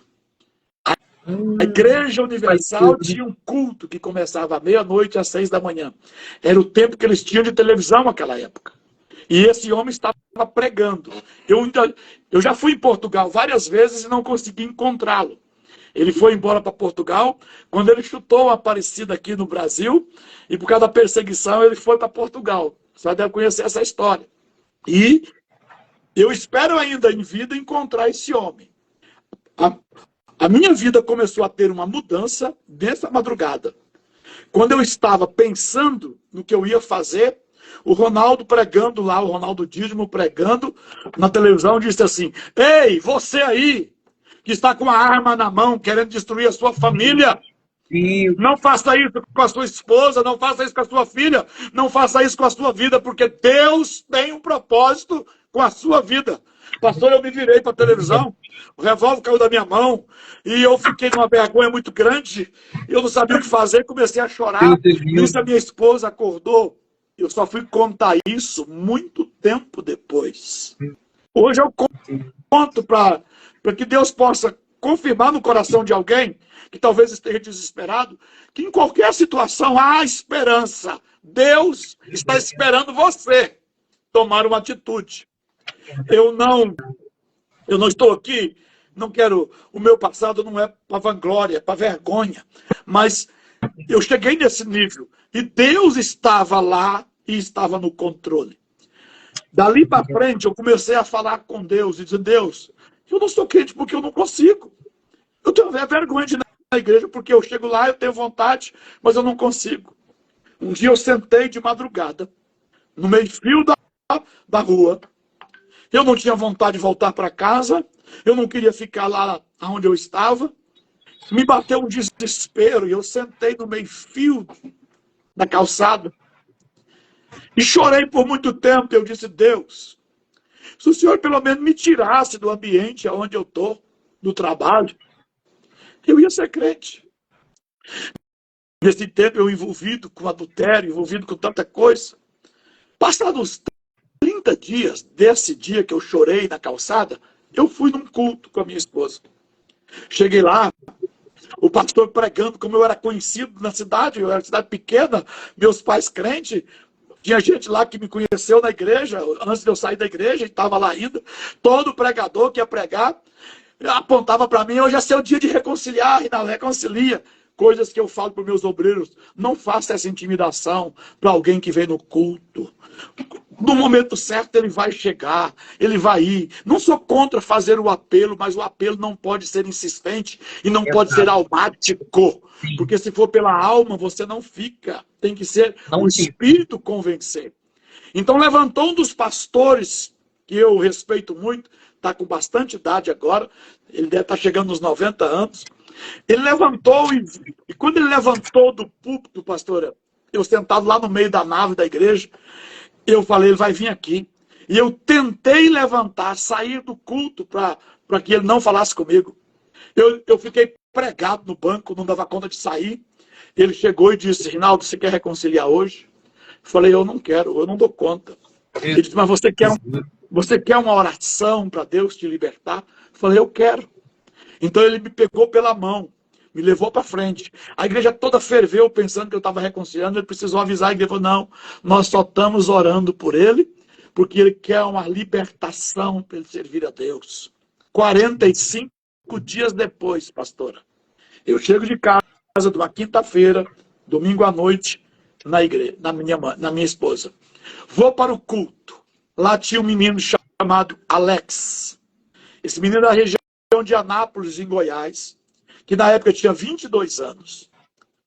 A Igreja Universal tinha um culto que começava à meia-noite às 6 da manhã. Era o tempo que eles tinham de televisão naquela época. E esse homem estava pregando. Eu já fui em Portugal várias vezes e não consegui encontrá-lo. Ele foi embora para Portugal, quando ele chutou uma Aparecida aqui no Brasil, e por causa da perseguição ele foi para Portugal. Você deve conhecer essa história. E eu espero ainda em vida encontrar esse homem. A minha vida começou a ter uma mudança nessa madrugada. Quando eu estava pensando no que eu ia fazer, o Ronaldo pregando lá, o Ronaldo Dídimo pregando na televisão, disse assim: ei, você aí, que está com a arma na mão, querendo destruir a sua família, não faça isso com a sua esposa, não faça isso com a sua filha, não faça isso com a sua vida, porque Deus tem um propósito com a sua vida. Pastor, eu me virei para a televisão, o revólver caiu da minha mão, e eu fiquei numa vergonha muito grande, eu não sabia o que fazer, comecei a chorar, nisso a minha esposa acordou. Eu só fui contar isso muito tempo depois. Hoje eu conto para que Deus possa confirmar no coração de alguém que talvez esteja desesperado, que em qualquer situação há esperança. Deus está esperando você tomar uma atitude. Eu não estou aqui, não quero, o meu passado não é para vanglória, é para vergonha, mas eu cheguei nesse nível e Deus estava lá e estava no controle. Dali para frente eu comecei a falar com Deus e dizer: Deus, eu não sou crente porque eu não consigo. Eu tenho vergonha de ir na igreja porque eu chego lá, eu tenho vontade, mas eu não consigo. Um dia eu sentei de madrugada, no meio-fio da rua. Eu não tinha vontade de voltar para casa, eu não queria ficar lá onde eu estava. Me bateu um desespero e eu sentei no meio-fio da calçada e chorei por muito tempo. Eu disse: Deus, se o Senhor pelo menos me tirasse do ambiente onde eu estou, do trabalho, eu ia ser crente. Nesse tempo eu envolvido com adultério, envolvido com tanta coisa. Passados 30 dias desse dia que eu chorei na calçada, eu fui num culto com a minha esposa. Cheguei lá, o pastor pregando, como eu era conhecido na cidade, eu era uma cidade pequena, meus pais crentes, tinha gente lá que me conheceu na igreja, antes de eu sair da igreja, e estava lá ainda. Todo pregador que ia pregar apontava para mim: hoje é seu dia de reconciliar, e não reconcilia. Coisas que eu falo para os meus obreiros: não faça essa intimidação para alguém que vem no culto. No momento certo ele vai chegar, ele vai ir. Não sou contra fazer o apelo, mas o apelo não pode ser insistente e não pode ser almático. Porque se for pela alma, você não fica. Tem que ser o espírito convencer. Então levantou um dos pastores, que eu respeito muito, está com bastante idade agora, ele deve estar chegando nos 90 anos. Ele levantou e quando ele levantou do púlpito, pastor, eu sentado lá no meio da nave da igreja, eu falei: ele vai vir aqui. E eu tentei levantar, sair do culto para que ele não falasse comigo. Eu fiquei pregado no banco, não dava conta de sair. Ele chegou e disse: Rinaldo, você quer reconciliar hoje? Eu falei: eu não quero, eu não dou conta. Ele disse: mas você quer uma oração para Deus te libertar? Eu falei: eu quero. Então ele me pegou pela mão, me levou para frente. A igreja toda ferveu pensando que eu estava reconciliando. Ele precisou avisar a igreja: falou: não, nós só estamos orando por ele, porque ele quer uma libertação para ele servir a Deus. 45 dias depois, pastora, eu chego de casa de uma quinta-feira, domingo à noite, na igreja, na minha esposa. Vou para o culto. Lá tinha um menino chamado Alex. Esse menino da região de Anápolis, em Goiás, que na época tinha 22 anos.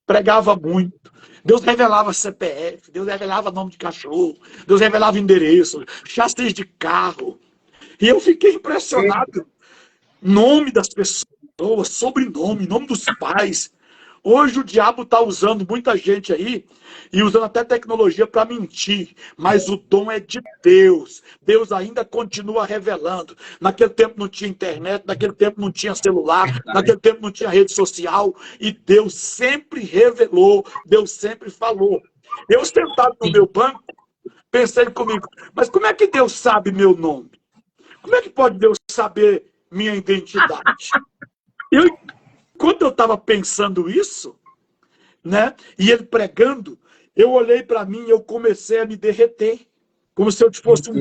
Pregava muito. Deus revelava CPF, Deus revelava nome de cachorro, Deus revelava endereço, chassi de carro. E eu fiquei impressionado. Nome das pessoas, sobrenome, nome dos pais. Hoje o diabo está usando muita gente aí e usando até tecnologia para mentir, mas o dom é de Deus. Deus ainda continua revelando. Naquele tempo não tinha internet, naquele tempo não tinha celular, naquele tempo não tinha rede social e Deus sempre revelou, Deus sempre falou. Eu sentado no meu banco, pensei comigo, mas como é que Deus sabe meu nome? Como é que pode Deus saber minha identidade? Quando eu estava pensando isso, né, e ele pregando, eu olhei para mim e eu comecei a me derreter, como se eu fosse um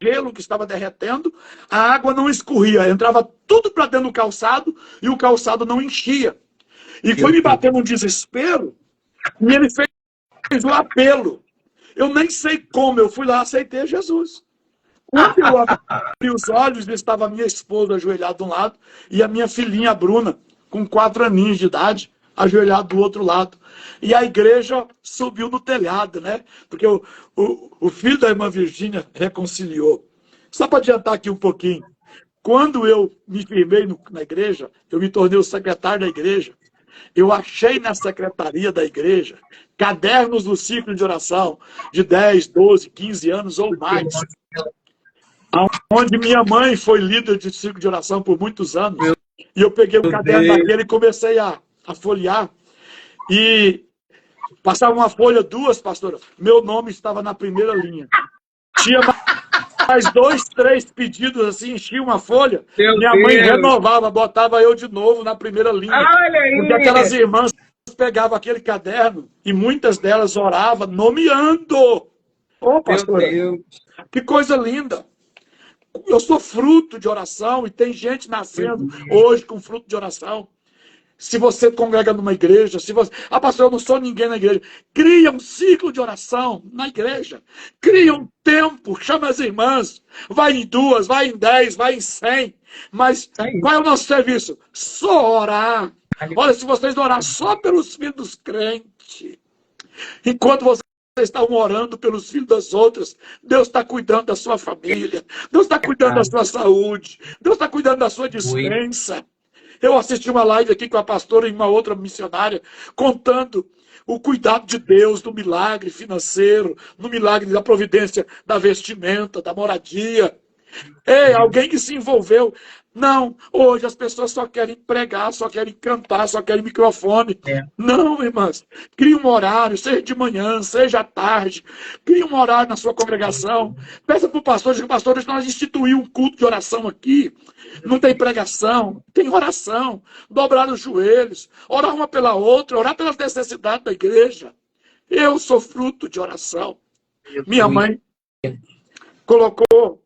gelo que estava derretendo, a água não escorria, entrava tudo para dentro do calçado e o calçado não enchia. E foi me batendo um desespero e ele fez o apelo. Eu nem sei como, eu fui lá, aceitei Jesus. Quando eu abri os olhos, estava a minha esposa ajoelhada de um lado e a minha filhinha, a Bruna, com 4 aninhos de idade, ajoelhada do outro lado. E a igreja subiu no telhado, né? Porque o filho da irmã Virgínia reconciliou. Só para adiantar aqui um pouquinho. Quando eu me firmei na igreja, eu me tornei o secretário da igreja. Eu achei na secretaria da igreja cadernos do ciclo de oração de 10, 12, 15 anos ou mais. Onde minha mãe foi líder de ciclo de oração por muitos anos. E eu peguei o caderno daquele e comecei a folhear. E passava uma folha, 2, pastora. Meu nome estava na primeira linha. Tinha mais 2, 3 pedidos assim, enchia uma folha. Minha mãe renovava, botava eu de novo na primeira linha.
Olha aí.
Porque aquelas irmãs pegavam aquele caderno e muitas delas oravam nomeando. Ô, pastora, que coisa linda. Eu sou fruto de oração e tem gente nascendo hoje com fruto de oração. Se você congrega numa igreja, se você... pastor, eu não sou ninguém na igreja. Cria um ciclo de oração na igreja. Cria um tempo, chama as irmãs. Vai em 2, vai em 10, vai em 100. Mas qual é o nosso serviço? Só orar. Olha, se vocês orar só pelos filhos dos crentes, enquanto vocês estavam orando pelos filhos das outras, Deus está cuidando da sua família, Deus está cuidando da sua saúde, Deus está cuidando da sua dispensa. Eu assisti uma live aqui com a pastora e uma outra missionária, contando o cuidado de Deus no milagre financeiro, no milagre da providência da vestimenta, da moradia. Ei, alguém que se envolveu. Não, hoje as pessoas só querem pregar, só querem cantar, só querem microfone. Não, irmãs. Crie um horário, seja de manhã, seja à tarde. Crie um horário na sua congregação. Peça para o pastor, diga, pastor, nós instituímos um culto de oração aqui. Não tem pregação, tem oração. Dobrar os joelhos, orar uma pela outra, orar pelas necessidades da igreja. Eu sou fruto de oração. Minha mãe colocou,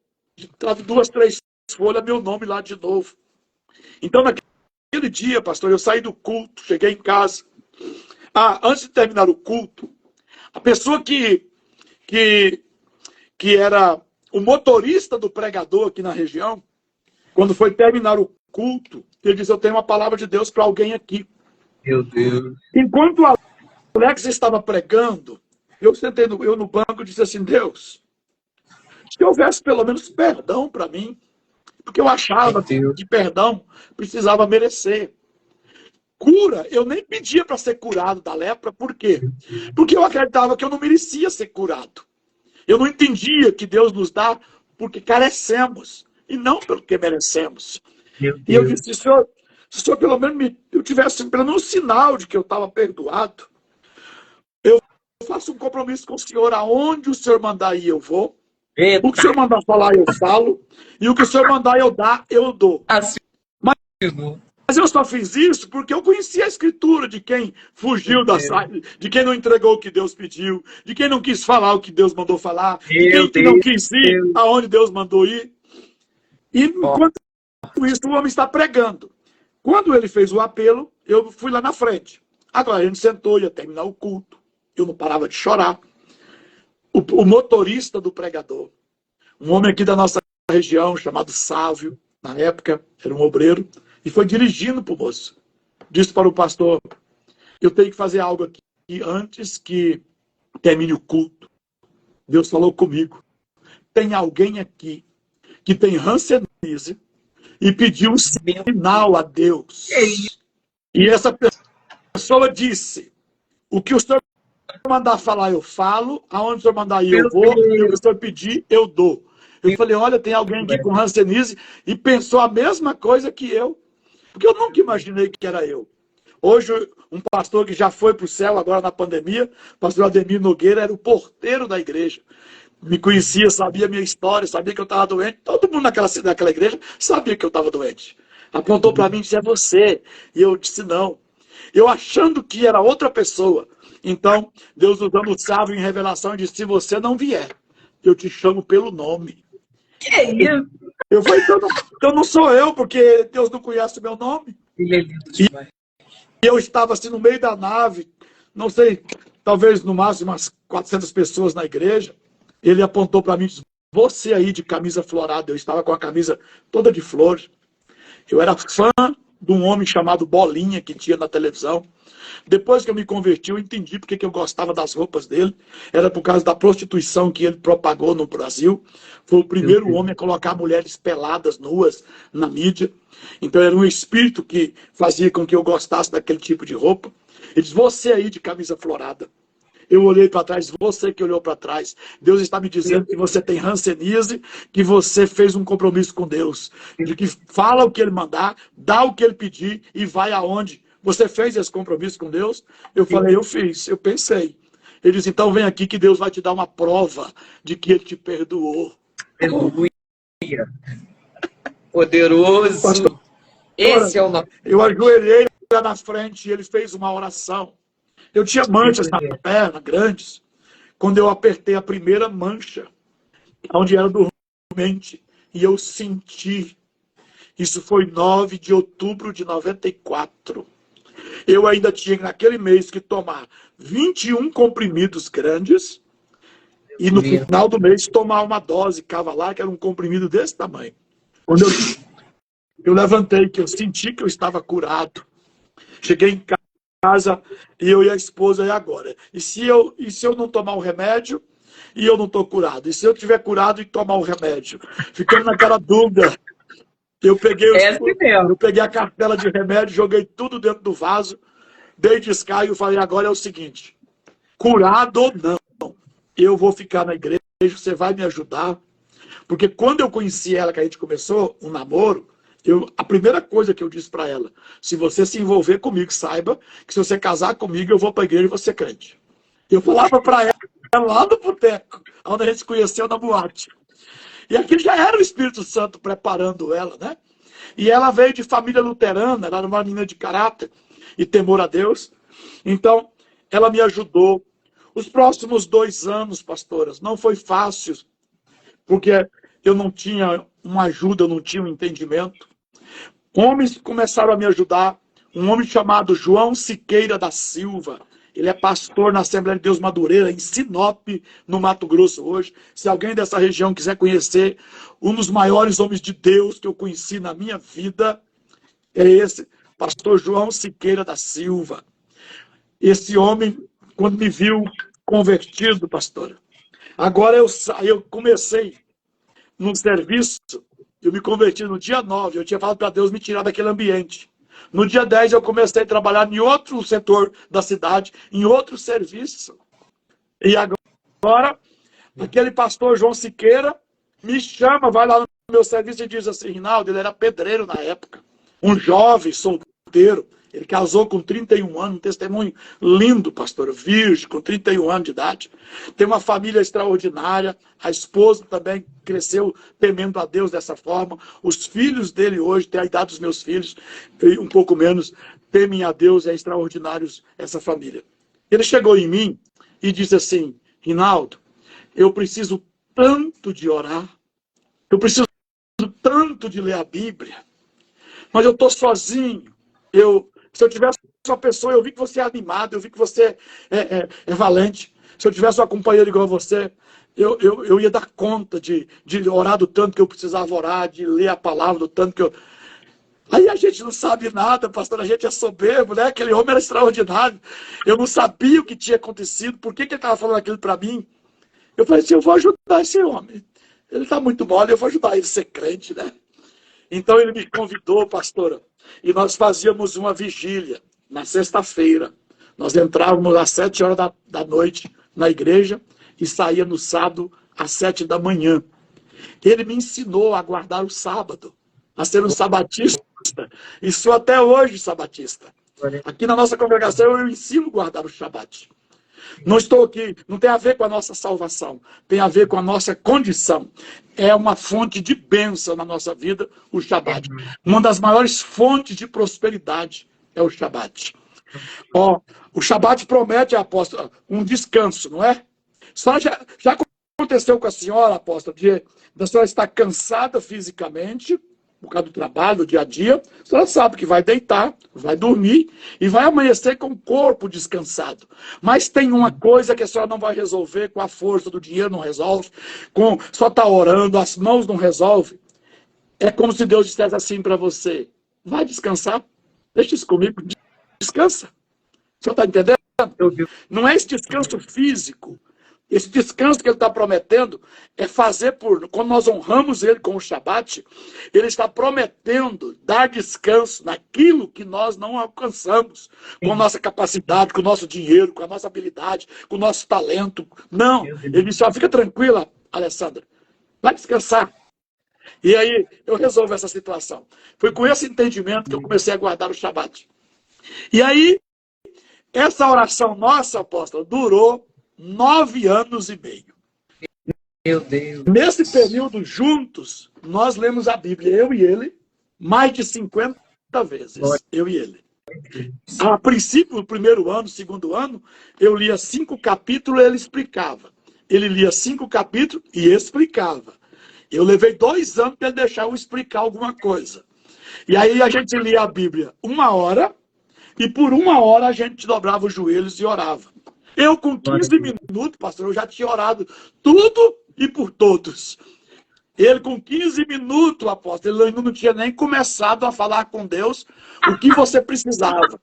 2, 3 folhas, meu nome lá de novo. Então, naquele dia, pastor, eu saí do culto, cheguei em casa. Antes de terminar o culto, a pessoa que era o motorista do pregador aqui na região, quando foi terminar o culto, ele disse, eu tenho uma palavra de Deus para alguém aqui.
Meu Deus.
Enquanto o Alex estava pregando, eu sentei no banco e disse assim, Deus, se houvesse pelo menos perdão para mim, porque eu achava que perdão precisava merecer. Cura, eu nem pedia para ser curado da lepra, por quê? Porque eu acreditava que eu não merecia ser curado. Eu não entendia que Deus nos dá porque carecemos, e não pelo que merecemos. E eu disse, se o senhor pelo menos eu tivesse pelo menos um sinal de que eu estava perdoado, eu faço um compromisso com o senhor, aonde o senhor mandar ir, eu vou. O que o senhor mandar falar, eu falo. E o que o senhor mandar eu dar, eu dou. Mas eu só fiz isso porque eu conhecia a escritura de quem fugiu da saída, de quem não entregou o que Deus pediu, de quem não quis falar o que Deus mandou falar, de quem não quis ir aonde Deus mandou ir. E enquanto isso, o homem está pregando. Quando ele fez o apelo, eu fui lá na frente. Agora a gente sentou, ia terminar o culto. Eu não parava de chorar. O motorista do pregador, um homem aqui da nossa região chamado Sávio, na época era um obreiro, e foi dirigindo para o moço. Disse para o pastor: eu tenho que fazer algo aqui antes que termine o culto. Deus falou comigo: tem alguém aqui que tem hanseníase e pediu um sinal a Deus. E essa pessoa disse: o que o senhor mandar falar, eu falo. Aonde o senhor mandar ir, eu vou. E o que o senhor pedir, eu dou. Eu falei: olha, tem alguém aqui com hanseníase e pensou a mesma coisa que eu. Porque eu nunca imaginei que era eu. Hoje, um pastor que já foi para o céu, agora na pandemia, pastor Ademir Nogueira, era o porteiro da igreja. Me conhecia, sabia a minha história, sabia que eu estava doente. Todo mundo naquela igreja sabia que eu estava doente. Apontou para mim e disse: é você. E eu disse: não. Eu achando que era outra pessoa. Então, Deus usando o sábio em revelação, disse: se você não vier, eu te chamo pelo nome.
Que isso?
Eu falei: então não sou eu, porque Deus não conhece o meu nome.
Ele é lindo demais.
E eu estava assim no meio da nave, não sei, talvez no máximo umas 400 pessoas na igreja. Ele apontou para mim e disse: você aí de camisa florada. Eu estava com a camisa toda de flores. Eu era fã de um homem chamado Bolinha, que tinha na televisão. Depois que eu me converti, eu entendi porque que eu gostava das roupas dele. Era por causa da prostituição que ele propagou no Brasil. Foi o primeiro homem a colocar mulheres peladas, nuas, na mídia. Então era um espírito que fazia com que eu gostasse daquele tipo de roupa. Ele disse: você aí de camisa florada. Eu olhei para trás, você que olhou para trás. Deus está me dizendo que você tem hanseníase, que você fez um compromisso com Deus. De que fala o que ele mandar, dá o que ele pedir e vai aonde. Você fez esse compromisso com Deus? Eu falei: eu fiz, eu pensei. Ele disse: então vem aqui que Deus vai te dar uma prova de que ele te perdoou.
Aleluia. Poderoso.
Pastor,
Esse é o nome.
eu ajoelhei lá na frente e ele fez uma oração. Eu tinha manchas na perna, grandes. Quando eu apertei a primeira mancha, onde era dormente, e eu senti. Isso foi 9 de outubro de 94. Eu ainda tinha, naquele mês, que tomar 21 comprimidos grandes e no final do mês tomar uma dose Cavalar, que era um comprimido desse tamanho. Quando eu levantei, que eu senti que eu estava curado, cheguei em casa e eu e a esposa: e agora? E se eu não tomar o remédio e eu não estou curado? E se eu estiver curado e tomar o remédio? Ficando naquela dúvida. Eu peguei a cartela de remédio, joguei tudo dentro do vaso, dei descarga e falei: agora é o seguinte, curado ou não, eu vou ficar na igreja, você vai me ajudar. Porque quando eu conheci ela, que a gente começou um namoro, a primeira coisa que eu disse para ela: se você se envolver comigo, saiba que se você casar comigo, eu vou para a igreja e você é crente. Eu falava para ela lá no boteco, onde a gente se conheceu na boate. E aqui já era o Espírito Santo preparando ela, né? E ela veio de família luterana, ela era uma menina de caráter e temor a Deus. Então, ela me ajudou. Os próximos 2 anos, pastoras, não foi fácil, porque eu não tinha uma ajuda, eu não tinha um entendimento. Homens começaram a me ajudar. Um homem chamado João Siqueira da Silva. Ele é pastor na Assembleia de Deus Madureira, em Sinop, no Mato Grosso hoje. Se alguém dessa região quiser conhecer, um dos maiores homens de Deus que eu conheci na minha vida é esse, pastor João Siqueira da Silva. Esse homem, quando me viu convertido, pastor, agora eu comecei num serviço, eu me converti no dia 9, eu tinha falado para Deus me tirar daquele ambiente. No dia 10 eu comecei a trabalhar em outro setor da cidade, em outro serviço. E agora, aquele pastor João Siqueira me chama, vai lá no meu serviço e diz assim: Rinaldo, ele era pedreiro na época, um jovem, solteiro, ele casou com 31 anos, um testemunho lindo, pastor, virgem, com 31 anos de idade. Tem uma família extraordinária, a esposa também cresceu temendo a Deus dessa forma. Os filhos dele hoje, têm a idade dos meus filhos, um pouco menos, temem a Deus, é extraordinário essa família. Ele chegou em mim e disse assim: Rinaldo, eu preciso tanto de orar, eu preciso tanto de ler a Bíblia, mas eu estou sozinho. Se eu tivesse uma pessoa, eu vi que você é animado, eu vi que você é valente. Se eu tivesse uma companheira igual a você, eu ia dar conta de orar do tanto que eu precisava orar, de ler a palavra do tanto que eu... Aí a gente não sabe nada, pastor, a gente é soberbo, né? Aquele homem era extraordinário. Eu não sabia o que tinha acontecido, por que ele estava falando aquilo para mim. Eu falei assim, eu vou ajudar esse homem. Ele está muito mole, eu vou ajudar ele a ser crente, né? Então ele me convidou, pastora, e nós fazíamos uma vigília na sexta-feira. Nós entrávamos às 7 horas da noite na igreja e saía no sábado às 7 da manhã. Ele me ensinou a guardar o sábado, a ser um sabatista. E sou até hoje sabatista. Aqui na nossa congregação eu ensino a guardar o Shabat. Não estou aqui, não tem a ver com a nossa salvação, tem a ver com a nossa condição. É uma fonte de bênção na nossa vida, o Shabat. Uma das maiores fontes de prosperidade é o Shabat. Ó, o Shabat promete, apóstolo, um descanso, não é? Só já aconteceu com a senhora, apóstolo, da senhora estar cansada fisicamente, por causa do trabalho, do dia a dia, a senhora sabe que vai deitar, vai dormir e vai amanhecer com o corpo descansado. Mas tem uma coisa que a senhora não vai resolver com a força do dinheiro, não resolve, só está orando, as mãos não resolvem. É como se Deus dissesse assim para você, vai descansar, deixa isso comigo, descansa. O senhor está entendendo? Não é esse descanso físico. Esse descanso que ele está prometendo é fazer quando nós honramos ele com o Shabat, ele está prometendo dar descanso naquilo que nós não alcançamos, com a nossa capacidade, com o nosso dinheiro, com a nossa habilidade, com o nosso talento. Não, ele disse, ó, fica tranquila, Alessandra, vai descansar. E aí eu resolvo essa situação. Foi com esse entendimento que eu comecei a guardar o Shabat. E aí, essa oração nossa, apóstolo, durou 9 anos e meio.
Meu Deus.
Nesse período, juntos, nós lemos a Bíblia, eu e ele, mais de 50 vezes. Eu e ele. A princípio, no primeiro ano, segundo ano, eu lia 5 capítulos e ele explicava. Ele lia 5 capítulos e explicava. Eu levei 2 anos para ele deixar eu explicar alguma coisa. E aí a gente lia a Bíblia 1 hora, e por 1 hora a gente dobrava os joelhos e orava. Eu, com 15 minutos, pastor, eu já tinha orado tudo e por todos. Ele, com 15 minutos, apóstolo, ele ainda não tinha nem começado a falar com Deus o que você precisava.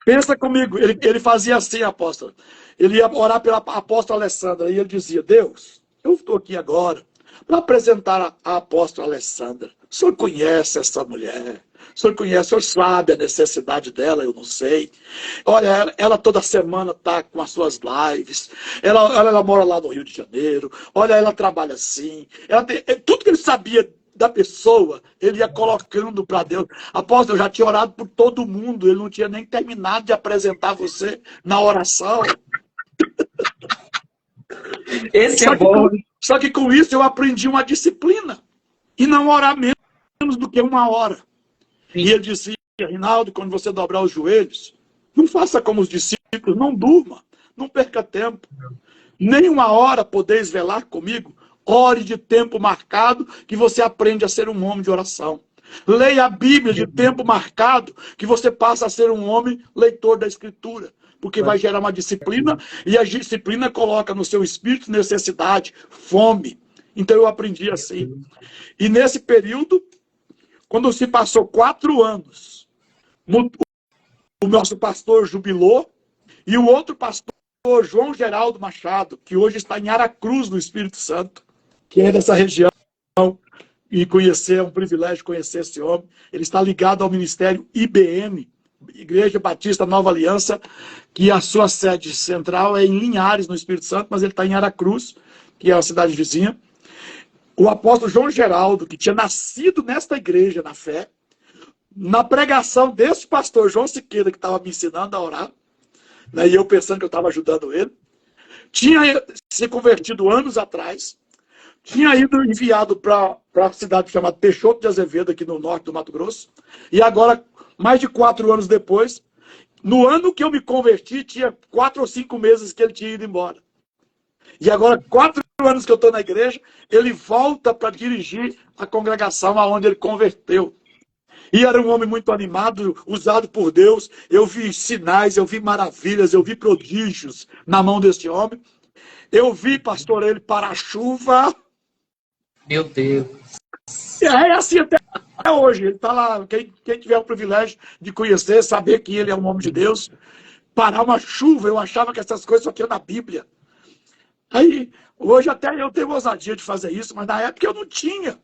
Pensa comigo, ele fazia assim, apóstolo. Ele ia orar pela apóstola Alessandra, e ele dizia, Deus, eu estou aqui agora para apresentar a apóstola Alessandra. O senhor conhece essa mulher? O senhor conhece, o senhor sabe a necessidade dela, eu não sei. Olha, ela toda semana está com as suas lives. Ela mora lá no Rio de Janeiro. Olha, ela trabalha assim. Tudo que ele sabia da pessoa, ele ia colocando para Deus. Apóstolo, eu já tinha orado por todo mundo. Ele não tinha nem terminado de apresentar você na oração.
Esse é bom.
Só que com isso eu aprendi uma disciplina. E não orar menos do que 1 hora. Sim. E ele dizia, Rinaldo, quando você dobrar os joelhos, não faça como os discípulos, não durma, não perca tempo. Nem 1 hora podeis velar comigo, ore de tempo marcado, que você aprende a ser um homem de oração. Leia a Bíblia de tempo marcado, que você passa a ser um homem leitor da Escritura. Porque vai gerar uma disciplina, e a disciplina coloca no seu espírito necessidade, fome. Então eu aprendi assim. E nesse período, quando se passou 4 anos, o nosso pastor jubilou, e o outro pastor, João Geraldo Machado, que hoje está em Aracruz, no Espírito Santo, que é dessa região, e é um privilégio conhecer esse homem. Ele está ligado ao ministério IBM, Igreja Batista Nova Aliança, que a sua sede central é em Linhares, no Espírito Santo, mas ele está em Aracruz, que é a cidade vizinha. O apóstolo João Geraldo, que tinha nascido nesta igreja na fé, na pregação desse pastor João Siqueira, que estava me ensinando a orar, né, e eu pensando que eu estava ajudando ele, tinha se convertido anos atrás, tinha ido enviado para a cidade chamada Peixoto de Azevedo, aqui no norte do Mato Grosso, e agora, mais de 4 anos depois, no ano que eu me converti, tinha 4 ou 5 meses que ele tinha ido embora. E agora, 4 anos que eu estou na igreja, ele volta para dirigir a congregação aonde ele converteu. E era um homem muito animado, usado por Deus. Eu vi sinais, eu vi maravilhas, eu vi prodígios na mão deste homem. Eu vi, pastor, ele para a chuva.
Meu Deus.
E é assim até hoje. Ele está lá. Quem tiver o privilégio de conhecer, saber que ele é um homem de Deus. Parar uma chuva, eu achava que essas coisas só tinham na Bíblia. Aí, hoje até eu tenho ousadia de fazer isso, mas na época eu não tinha.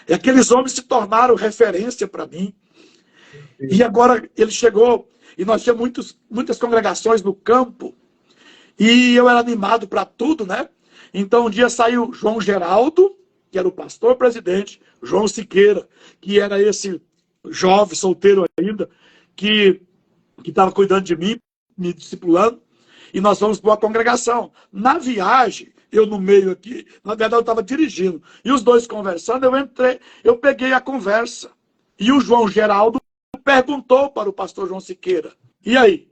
E aqueles homens se tornaram referência para mim. E agora ele chegou, e nós tínhamos muitas congregações no campo, e eu era animado para tudo, né? Então um dia saiu João Geraldo, que era o pastor presidente, João Siqueira, que era esse jovem, solteiro ainda, que estava cuidando de mim, me discipulando, e nós fomos para uma congregação. Na viagem, eu no meio aqui, na verdade eu estava dirigindo, e os dois conversando, eu entrei, eu peguei a conversa. E o João Geraldo perguntou para o pastor João Siqueira: e aí,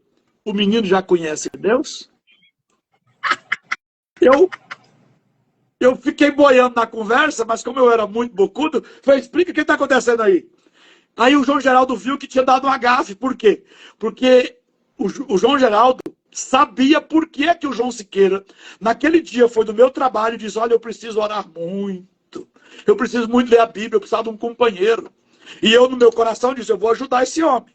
o menino já conhece Deus? Eu fiquei boiando na conversa, mas como eu era muito bocudo, falei: explica o que está acontecendo aí. Aí o João Geraldo viu que tinha dado uma gafe. Por quê? Porque o João Geraldo sabia por que o João Siqueira, naquele dia, foi do meu trabalho e disse: olha, eu preciso orar muito. Eu preciso muito ler a Bíblia, eu preciso de um companheiro. E eu, no meu coração, disse: eu vou ajudar esse homem.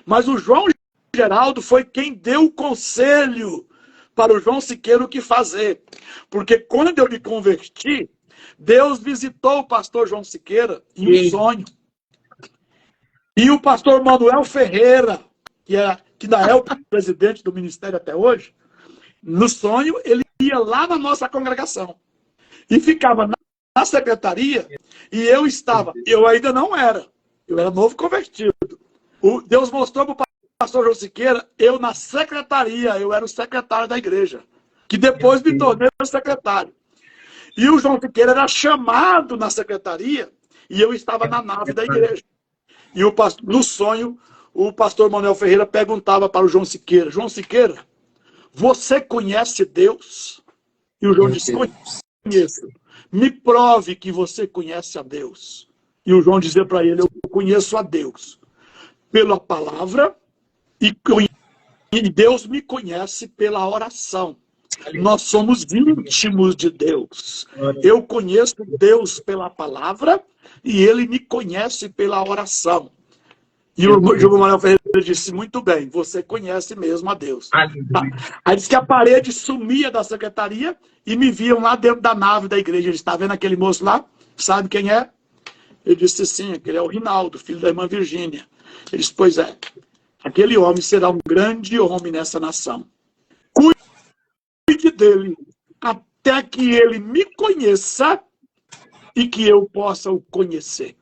Mas o João Geraldo foi quem deu o conselho para o João Siqueira o que fazer. Porque quando eu me converti, Deus visitou o pastor João Siqueira em um sonho. E o pastor Manuel Ferreira, que ainda é o presidente do ministério até hoje, no sonho ele ia lá na nossa congregação. E ficava na secretaria, e eu ainda não era. Eu era novo convertido. Deus mostrou para o pastor João Siqueira, eu na secretaria, eu era o secretário da igreja, que depois me tornei o secretário. E o João Siqueira era chamado na secretaria, e eu estava na nave da igreja. E no sonho, o pastor Manuel Ferreira perguntava para o João Siqueira: João Siqueira, você conhece Deus? E o João disse: conheço. Me prove que você conhece a Deus. E o João dizia para ele: eu conheço a Deus pela palavra e Deus me conhece pela oração. Nós somos íntimos de Deus. Eu conheço Deus pela palavra e ele me conhece pela oração. E o João Manuel Ferreira disse: muito bem, você conhece mesmo a Deus. Tá. Aí disse que a parede sumia da secretaria e me viam lá dentro da nave da igreja. Ele está vendo aquele moço lá? Sabe quem é? Eu disse: sim, aquele é o Rinaldo, filho da irmã Virgínia. Ele disse: pois é, aquele homem será um grande homem nessa nação. Cuide dele até que ele me conheça e que eu possa o conhecer.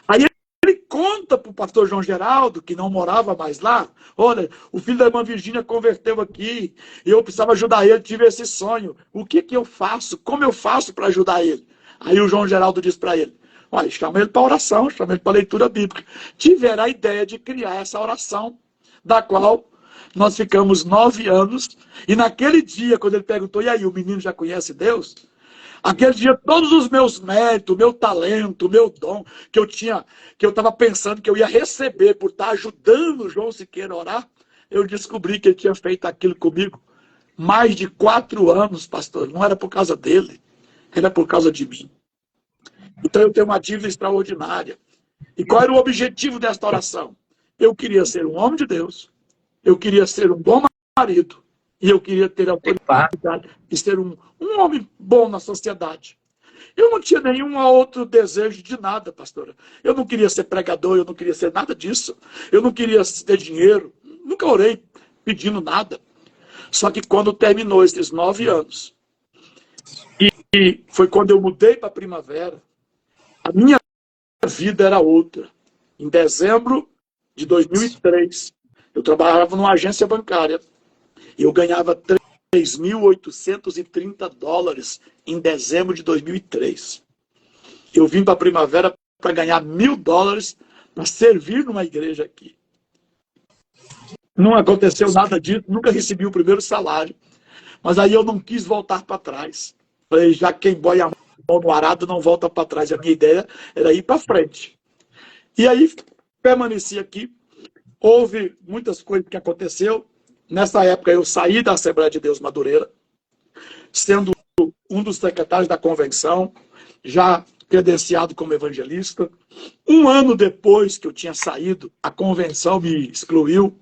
Aí ele conta para o pastor João Geraldo, que não morava mais lá: olha, o filho da irmã Virgínia converteu aqui, e eu precisava ajudar ele, tive esse sonho. O que eu faço? Como eu faço para ajudar ele? Aí o João Geraldo diz para ele: olha, chama ele para oração, chama ele para leitura bíblica. Tiveram a ideia de criar essa oração, da qual nós ficamos 9 anos, e naquele dia, quando ele perguntou: e aí, o menino já conhece Deus? Aquele dia, todos os meus méritos, meu talento, meu dom, que eu estava pensando que eu ia receber por estar ajudando o João Siqueira a orar, eu descobri que ele tinha feito aquilo comigo mais de 4 anos, pastor. Não era por causa dele, era por causa de mim. Então eu tenho uma dívida extraordinária. E qual era o objetivo desta oração? Eu queria ser um homem de Deus, eu queria ser um bom marido, e eu queria ter a oportunidade de ser um homem bom na sociedade. Eu não tinha nenhum outro desejo de nada, pastora. Eu não queria ser pregador, eu não queria ser nada disso. Eu não queria ter dinheiro. Nunca orei pedindo nada. Só que quando terminou esses 9 anos, e foi quando eu mudei para a Primavera, a minha vida era outra. Em dezembro de 2003, eu trabalhava numa agência bancária. Eu ganhava $3.830 em dezembro de 2003. Eu vim para a Primavera para ganhar $1.000 para servir numa igreja aqui. Não aconteceu nada disso, nunca recebi o primeiro salário. Mas aí eu não quis voltar para trás. Falei: já quem boia a mão no arado não volta para trás. A minha ideia era ir para frente. E aí permaneci aqui. Houve muitas coisas que aconteceu. Nessa época eu saí da Assembleia de Deus Madureira, sendo um dos secretários da convenção, já credenciado como evangelista. Um ano depois que eu tinha saído, a convenção me excluiu,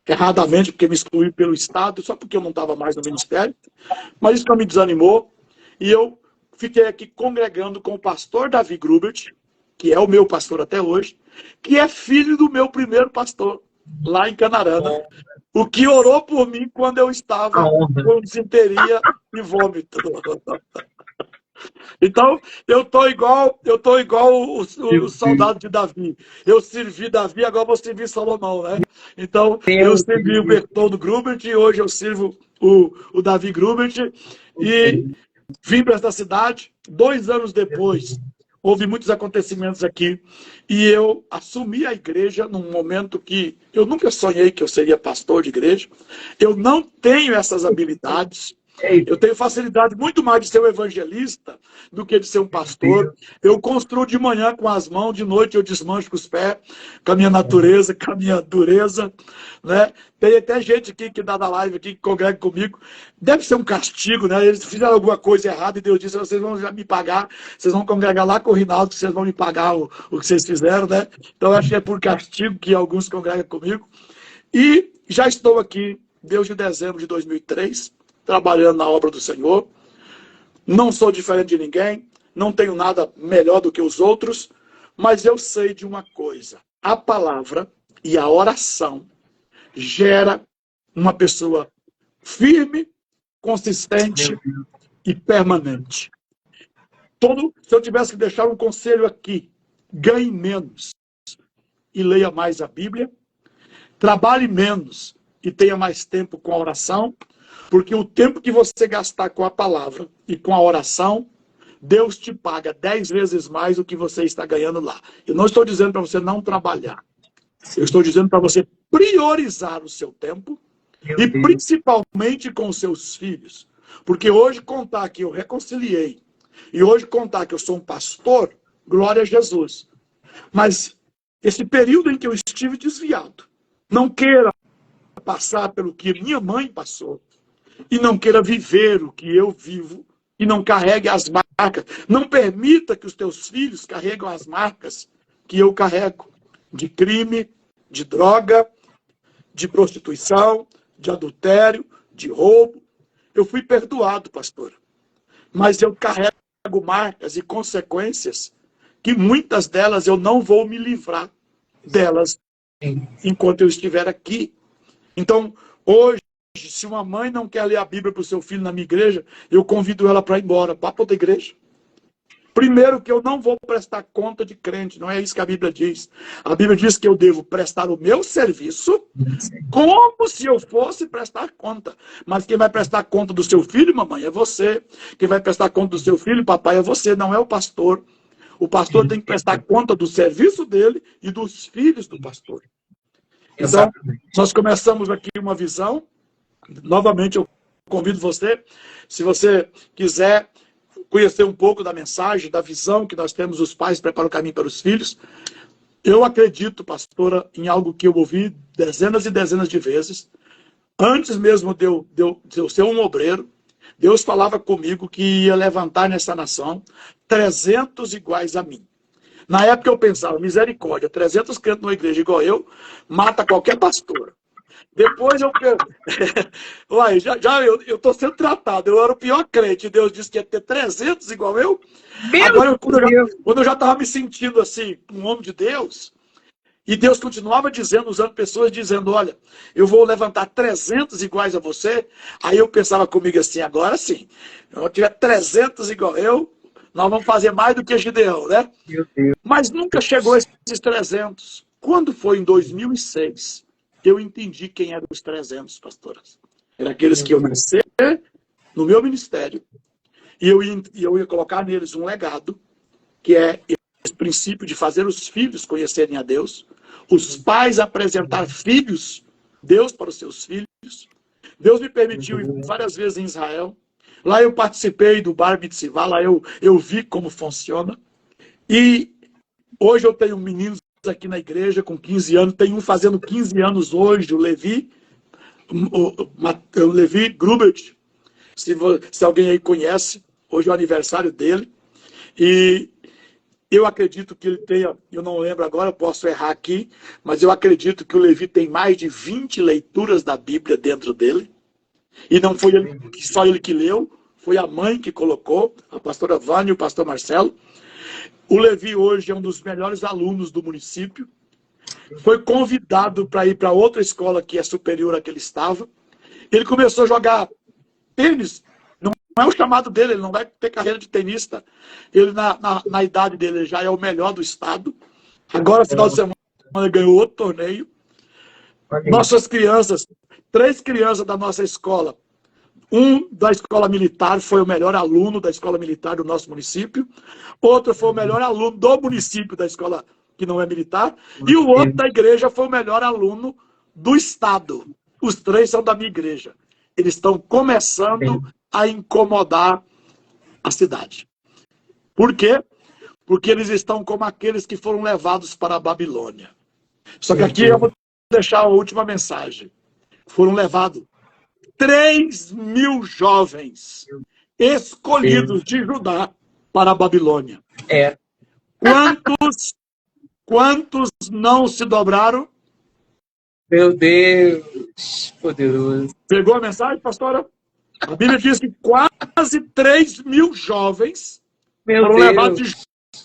erradamente, porque me excluiu pelo Estado, só porque eu não estava mais no ministério. Mas isso não me desanimou. E eu fiquei aqui congregando com o pastor Davi Grubert, que é o meu pastor até hoje, que é filho do meu primeiro pastor, lá em Canarana, o que orou por mim quando eu estava com desinteria e vômito. Então, eu tô igual o soldado de Davi. Eu servi Davi, agora vou servir Salomão, né? Então, eu servi o Bertoldo Grubert e hoje eu sirvo o Davi Grubert. E vim para esta cidade. 2 anos depois, houve muitos acontecimentos aqui. E eu assumi a igreja num momento que eu nunca sonhei que eu seria pastor de igreja. Eu não tenho essas habilidades. Eu tenho facilidade muito mais de ser um evangelista do que de ser um pastor. Eu construo de manhã com as mãos, de noite eu desmancho com os pés, com a minha natureza, com a minha dureza, né? Tem até gente aqui que dá na live aqui, que congrega comigo. Deve ser um castigo, né? Eles fizeram alguma coisa errada e Deus disse, vocês vão me pagar, vocês vão congregar lá com o Rinaldo, que vocês vão me pagar o que vocês fizeram, né? Então eu acho que é por castigo que alguns congregam comigo. E já estou aqui desde dezembro de 2003, trabalhando na obra do Senhor. Não sou diferente de ninguém, não tenho nada melhor do que os outros, mas eu sei de uma coisa: a palavra e a oração gera uma pessoa firme, consistente e permanente. Se eu tivesse que deixar um conselho aqui, ganhe menos e leia mais a Bíblia, trabalhe menos e tenha mais tempo com a oração, porque o tempo que você gastar com a palavra e com a oração, Deus te paga 10 vezes mais do que você está ganhando lá. Eu não estou dizendo para você não trabalhar. Eu estou dizendo para você priorizar o seu tempo e principalmente com os seus filhos. Porque hoje contar que eu reconciliei e hoje contar que eu sou um pastor, glória a Jesus. Mas esse período em que eu estive desviado, não queira passar pelo que minha mãe passou. E não queira viver o que eu vivo e não carregue as marcas. Não permita que os teus filhos carreguem as marcas que eu carrego. De crime, de droga, de prostituição, de adultério, de roubo. Eu fui perdoado, pastor. Mas eu carrego marcas e consequências que muitas delas eu não vou me livrar delas enquanto eu estiver aqui. Então, hoje, se uma mãe não quer ler a Bíblia para o seu filho na minha igreja, eu convido ela para ir embora, para outra igreja. Primeiro que eu não vou prestar conta de crente, não é isso que a Bíblia diz. A Bíblia diz que eu devo prestar o meu serviço como se eu fosse prestar conta. Mas quem vai prestar conta do seu filho, mamãe, é você. Quem vai prestar conta do seu filho, papai, é você, não é o pastor. O pastor tem que prestar conta do serviço dele e dos filhos do pastor. Então, nós começamos aqui uma visão. Novamente, eu convido você, se você quiser conhecer um pouco da mensagem, da visão que nós temos, os pais preparam o caminho para os filhos. Eu acredito, pastora, em algo que eu ouvi dezenas e dezenas de vezes. Antes mesmo de eu ser um obreiro, Deus falava comigo que ia levantar nessa nação 300 iguais a mim. Na época eu pensava, misericórdia, 300 crentes numa igreja igual eu, mata qualquer pastor. Depois eu... Uai, eu estou sendo tratado. Eu era o pior crente. Deus disse que ia ter 300 igual eu. Agora, quando eu já estava me sentindo assim, um homem de Deus, e Deus continuava dizendo, usando pessoas, dizendo, olha, eu vou levantar 300 iguais a você. Aí eu pensava comigo assim, agora sim, se eu tiver 300 igual eu, nós vamos fazer mais do que Gideão, né? Mas nunca chegou esses 300. Quando foi em 2006... eu entendi quem eram os 300, pastoras. Eram aqueles que eu nasci no meu ministério. E eu ia colocar neles um legado, que é esse princípio de fazer os filhos conhecerem a Deus, os pais apresentar filhos, Deus para os seus filhos. Deus me permitiu ir várias vezes em Israel. Lá eu participei do Bar Mitzvah, lá eu vi como funciona. E hoje eu tenho meninos aqui na igreja com 15 anos, tem um fazendo 15 anos hoje, o Levi Grubert, se alguém aí conhece, hoje é o aniversário dele, e eu acredito que ele tenha, eu não lembro agora, eu posso errar aqui, mas eu acredito que o Levi tem mais de 20 leituras da Bíblia dentro dele, e não foi só ele que leu, foi a mãe que colocou, a pastora Vânia e o pastor Marcelo. O Levi hoje é um dos melhores alunos do município, foi convidado para ir para outra escola que é superior à que ele estava. Ele começou a jogar tênis, não é o chamado dele, ele não vai ter carreira de tenista. Ele, na idade dele, já é o melhor do estado. Agora, final de semana, ele ganhou outro torneio. Nossas crianças, 3 crianças da nossa escola, um da escola militar foi o melhor aluno da escola militar do nosso município, outro foi o melhor aluno do município da escola que não é militar, e o outro da igreja foi o melhor aluno do estado. Os 3 são da minha igreja. Eles estão começando a incomodar a cidade. Por quê? Porque eles estão como aqueles que foram levados para a Babilônia. Só que aqui eu vou deixar a última mensagem. Foram levados 3.000 jovens escolhidos de Judá para a Babilônia. Quantos não se dobraram?
Meu Deus, poderoso.
Pegou a mensagem, pastora? A Bíblia diz que quase 3.000 jovens foram levados de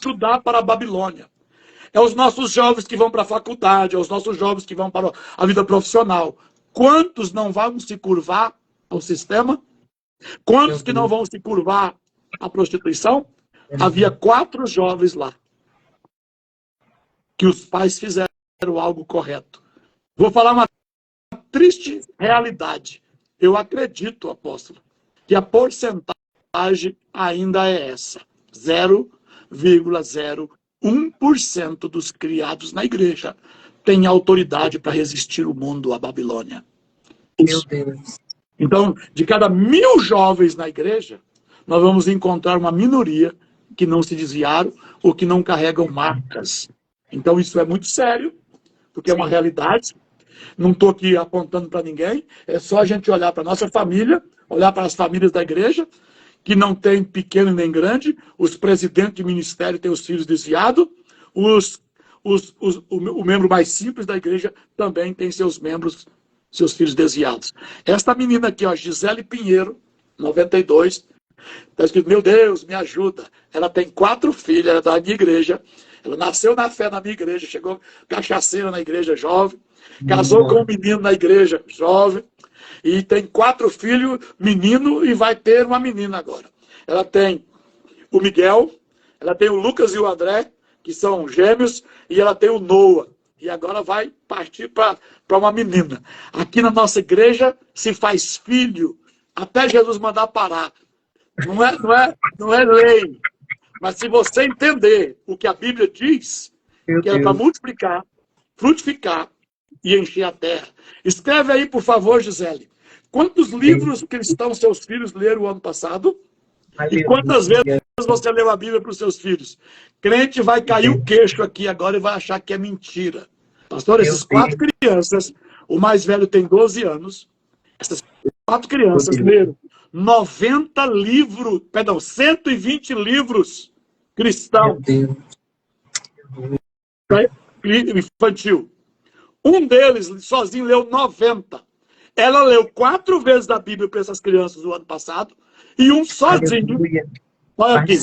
Judá para a Babilônia. É os nossos jovens que vão para a faculdade, é os nossos jovens que vão para a vida profissional. Quantos não vão se curvar ao sistema? Quantos que não vão se curvar à prostituição? Havia 4 jovens lá que os pais fizeram algo correto. Vou falar uma triste realidade. Eu acredito, apóstolo, que a porcentagem ainda é essa. 0,01% dos criados na igreja tem autoridade para resistir o mundo à Babilônia.
Meu Deus.
Então, de cada 1.000 jovens na igreja, nós vamos encontrar uma minoria que não se desviaram ou que não carregam marcas. Então, isso é muito sério, porque é uma realidade. Não estou aqui apontando para ninguém, é só a gente olhar para a nossa família, olhar para as famílias da igreja, que não tem pequeno nem grande, os presidentes de ministério têm os filhos desviados, o membro mais simples da igreja também tem seus membros, seus filhos desviados. Esta menina aqui, ó, Gisele Pinheiro, 92, está escrito, meu Deus, me ajuda. Ela tem 4 filhas, ela é da minha igreja, ela nasceu na fé na minha igreja, chegou cachaceira na igreja jovem, casou com um menino na igreja jovem, e tem 4 filhos, menino, e vai ter uma menina agora. Ela tem o Miguel, ela tem o Lucas e o André, que são gêmeos, e ela tem o Noah. E agora vai partir para uma menina. Aqui na nossa igreja se faz filho, até Jesus mandar parar. Não é lei. Mas se você entender o que a Bíblia diz, que é para multiplicar, frutificar e encher a terra. Escreve aí, por favor, Gisele. Quantos livros cristãos seus filhos leram o ano passado? E quantas vezes você leu a Bíblia para os seus filhos? Crente vai cair o queixo aqui agora e vai achar que é mentira. Pastor, essas 4 crianças, o mais velho tem 12 anos, essas 4 crianças leram 90 livros, perdão, 120 livros cristãos infantil. Um deles, sozinho, leu 90. Ela leu 4 vezes a Bíblia para essas crianças no ano passado, e um sozinho. Olha aqui,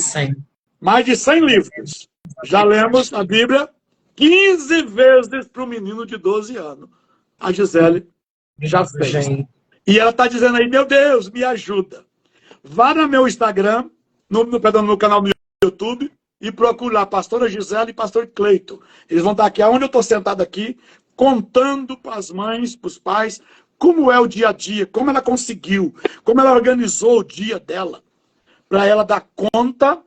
mais de 100 livros. Já lemos a Bíblia 15 vezes para o menino de 12 anos. A Gisele já fez. E ela está dizendo aí, meu Deus, me ajuda. Vá no meu Instagram, no meu canal no YouTube, e procure lá, pastora Gisele e pastor Cleiton. Eles vão estar aqui, onde eu estou sentado aqui, contando para as mães, para os pais, como é o dia a dia, como ela conseguiu, como ela organizou o dia dela, para ela dar conta.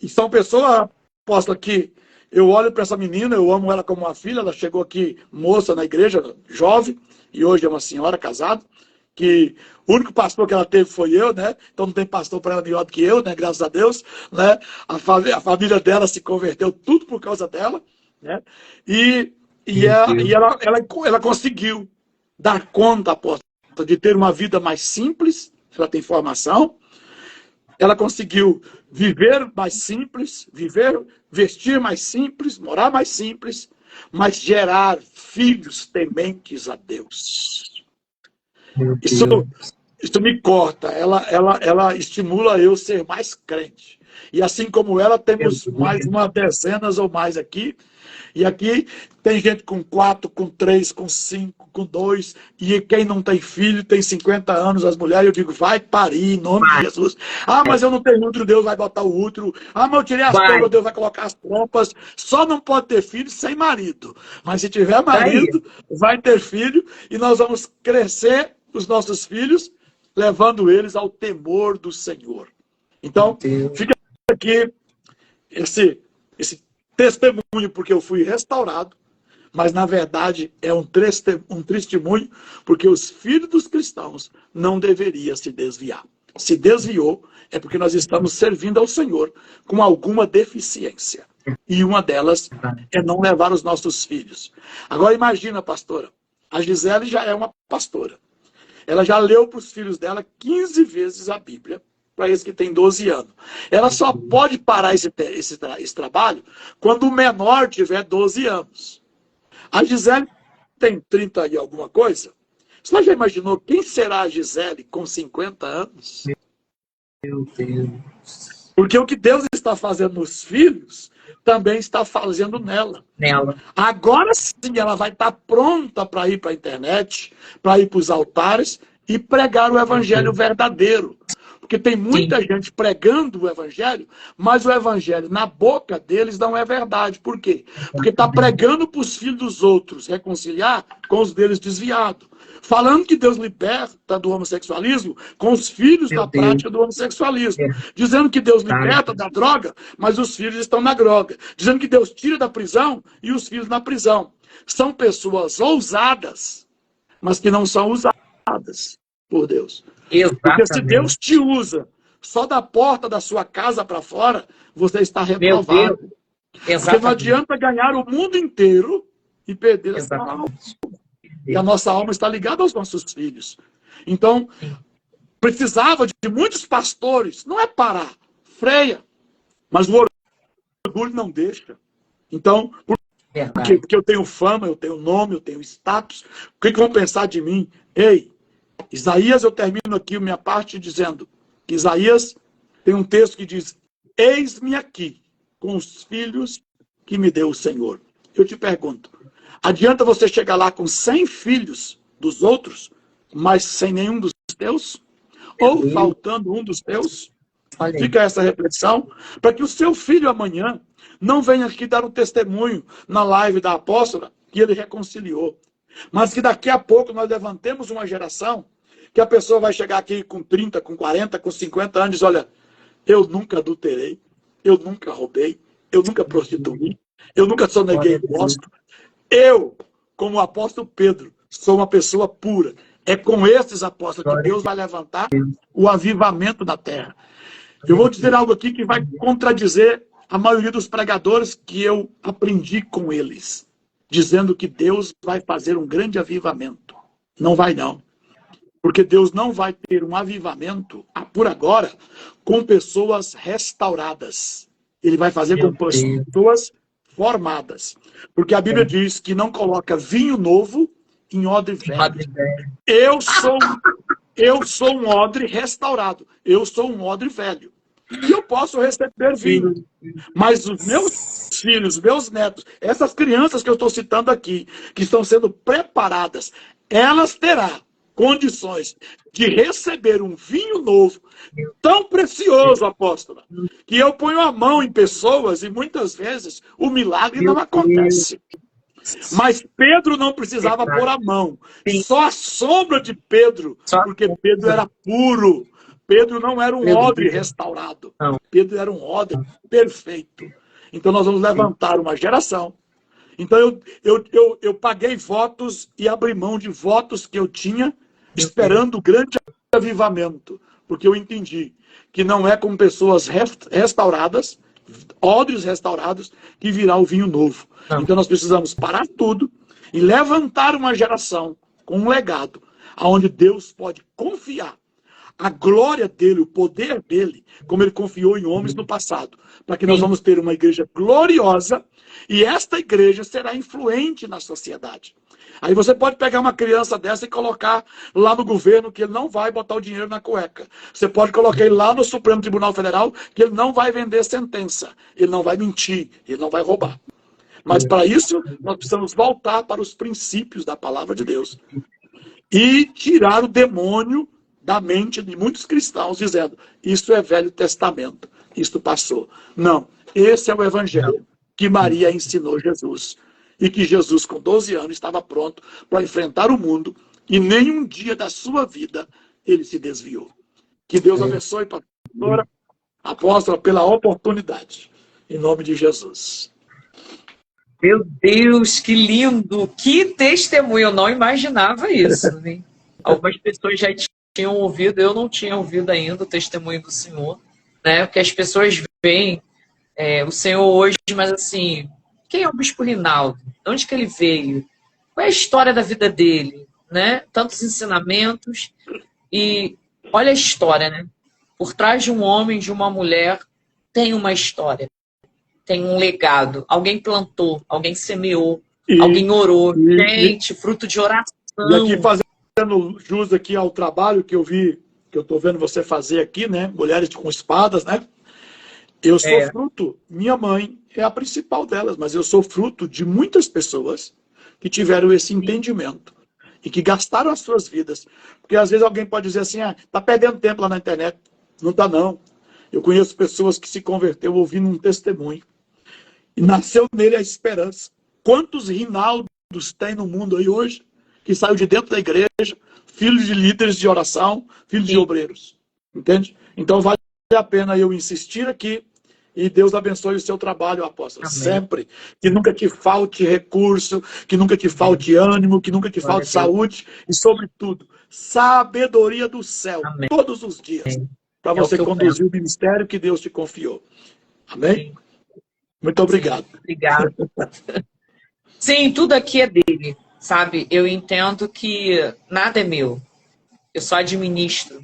E são pessoas, apóstolo, que eu olho para essa menina, eu amo ela como uma filha, ela chegou aqui moça na igreja, jovem, e hoje é uma senhora casada, que o único pastor que ela teve foi eu, né? Então não tem pastor para ela melhor do que eu, né? Graças a Deus, né? A família dela se converteu tudo por causa dela, né? E, ela conseguiu dar conta, apóstolo, de ter uma vida mais simples, ela tem formação, ela conseguiu viver mais simples, vestir mais simples, morar mais simples, mas gerar filhos tementes a Deus. Isso me corta, ela estimula eu ser mais crente. E assim como ela, temos mais uma dezenas ou mais aqui. E aqui tem gente com 4, com 3, com 5, com 2. E quem não tem filho, tem 50 anos, as mulheres, eu digo, vai parir em nome de Jesus. Ah, mas eu não tenho útero, Deus vai botar o útero. Ah, mas eu tirei as trompas, Deus vai colocar as trompas. Só não pode ter filho sem marido. Mas se tiver marido, vai ter filho. E nós vamos crescer os nossos filhos, levando eles ao temor do Senhor. Então, fica aqui esse testemunho, porque eu fui restaurado, mas na verdade é um testemunho, porque os filhos dos cristãos não deveriam se desviar. Se desviou, é porque nós estamos servindo ao Senhor com alguma deficiência. E uma delas é não levar os nossos filhos. Agora imagina, pastora, a Gisele já é uma pastora. Ela já leu para os filhos dela 15 vezes a Bíblia, para esse que tem 12 anos. Ela só pode parar esse trabalho quando o menor tiver 12 anos. A Gisele tem 30 e alguma coisa. Você já imaginou quem será a Gisele com 50 anos?
Meu Deus.
Porque o que Deus está fazendo nos filhos, também está fazendo nela. Agora sim, ela vai estar pronta para ir para a internet, para ir para os altares e pregar o evangelho verdadeiro. Porque tem muita gente pregando o evangelho, mas o evangelho na boca deles não é verdade. Por quê? Porque está pregando para os filhos dos outros reconciliar com os deles desviados. Falando que Deus liberta do homossexualismo com os filhos na prática do homossexualismo. Dizendo que Deus liberta da droga, mas os filhos estão na droga. Dizendo que Deus tira da prisão e os filhos na prisão. São pessoas ousadas, mas que não são usadas por Deus. Porque se Deus te usa só da porta da sua casa para fora, você está reprovado. Porque não adianta ganhar o mundo inteiro e perder a sua alma. E a nossa alma está ligada aos nossos filhos. Então, precisava de muitos pastores. Não é parar, freia. Mas o orgulho não deixa. Então, porque eu tenho fama, eu tenho nome, eu tenho status. O que vão pensar de mim? Ei, Isaías, eu termino aqui minha parte dizendo que Isaías tem um texto que diz: eis-me aqui com os filhos que me deu o Senhor. Eu te pergunto, adianta você chegar lá com 100 filhos dos outros, mas sem nenhum dos teus? Ou faltando um dos teus? Fica essa reflexão, para que o seu filho amanhã não venha aqui dar um testemunho na live da apóstola que ele reconciliou. Mas que daqui a pouco nós levantemos uma geração que a pessoa vai chegar aqui com 30, com 40, com 50 anos e diz: olha, eu nunca adulterei, eu nunca roubei, eu nunca prostituí, eu nunca soneguei imposto. Eu, como o apóstolo Pedro, sou uma pessoa pura. É com esses apóstolos que Deus vai levantar o avivamento da terra. Eu vou dizer algo aqui que vai contradizer a maioria dos pregadores que eu aprendi com eles, dizendo que Deus vai fazer um grande avivamento. Não vai, não. Porque Deus não vai ter um avivamento, por agora, com pessoas restauradas. Ele vai fazer com pessoas formadas. Porque a Bíblia diz que não coloca vinho novo em odre velho. Eu sou um odre restaurado. Eu sou um odre velho. E eu posso receber vinho. Mas os meus filhos, meus netos, essas crianças que eu estou citando aqui, que estão sendo preparadas, elas terão condições de receber um vinho novo, tão precioso, apóstola, que eu ponho a mão em pessoas e muitas vezes o milagre não acontece. Mas Pedro não precisava pôr a mão. Só a sombra de Pedro, porque Pedro era puro. Pedro não era um odre restaurado. Pedro era um odre perfeito. Então nós vamos levantar uma geração. Então eu paguei votos e abri mão de votos que eu tinha, esperando o grande avivamento. Porque eu entendi que não é com pessoas restauradas odres restaurados, que virá o vinho novo.
Não.
Então nós precisamos parar tudo e levantar uma geração com um legado, aonde Deus pode confiar a glória dele, o poder dele, como ele confiou em homens no passado, para que nós vamos ter uma igreja gloriosa, e esta igreja será influente na sociedade. Aí você pode pegar uma criança dessa e colocar lá no governo, que ele não vai botar o dinheiro na cueca. Você pode colocar ele lá no Supremo Tribunal Federal, que ele não vai vender sentença, ele não vai mentir, ele não vai roubar. Mas para isso, nós precisamos voltar para os princípios da palavra de Deus e tirar o demônio da mente de muitos cristãos, dizendo, isso é Velho Testamento, isto passou. Não, esse é o evangelho que Maria ensinou Jesus. E que Jesus, com 12 anos, estava pronto para enfrentar o mundo, e nenhum dia da sua vida ele se desviou. Que Deus abençoe, pastora, apóstola, pela oportunidade. Em nome de Jesus.
Meu Deus, que lindo! Que testemunho! Eu não imaginava isso, né? Algumas pessoas já tinham ouvido, eu não tinha ouvido ainda o testemunho do Senhor, né? Porque as pessoas veem o Senhor hoje, mas assim, quem é o Bispo Rinaldo? De onde que ele veio? Qual é a história da vida dele? Né? Tantos ensinamentos. E olha a história, né? Por trás de um homem, de uma mulher, tem uma história. Tem um legado. Alguém plantou, alguém semeou, alguém orou. Gente, fruto de oração.
E aqui fazendo jus aqui ao trabalho que eu vi, que eu estou vendo você fazer aqui, né? Mulheres com espadas, né? Eu sou fruto, minha mãe é a principal delas, mas eu sou fruto de muitas pessoas que tiveram esse entendimento e que gastaram as suas vidas. Porque às vezes alguém pode dizer assim, tá perdendo tempo lá na internet. Não tá não. Eu conheço pessoas que se converteram ouvindo um testemunho. E nasceu nele a esperança. Quantos Rinaldos tem no mundo aí hoje, que saiu de dentro da igreja, filhos de líderes de oração, filhos de obreiros. Entende? Então vale a pena eu insistir aqui, e Deus abençoe o seu trabalho, apóstolo. Amém. Sempre. Que nunca te falte recurso, que nunca te falte ânimo, que nunca te falte saúde, e sobretudo, sabedoria do céu, Amém. Todos os dias, para você conduzir o ministério que Deus te confiou. Amém? Muito obrigado.
Obrigado. Sim, tudo aqui é dele, sabe? Eu entendo que nada é meu. Eu só administro.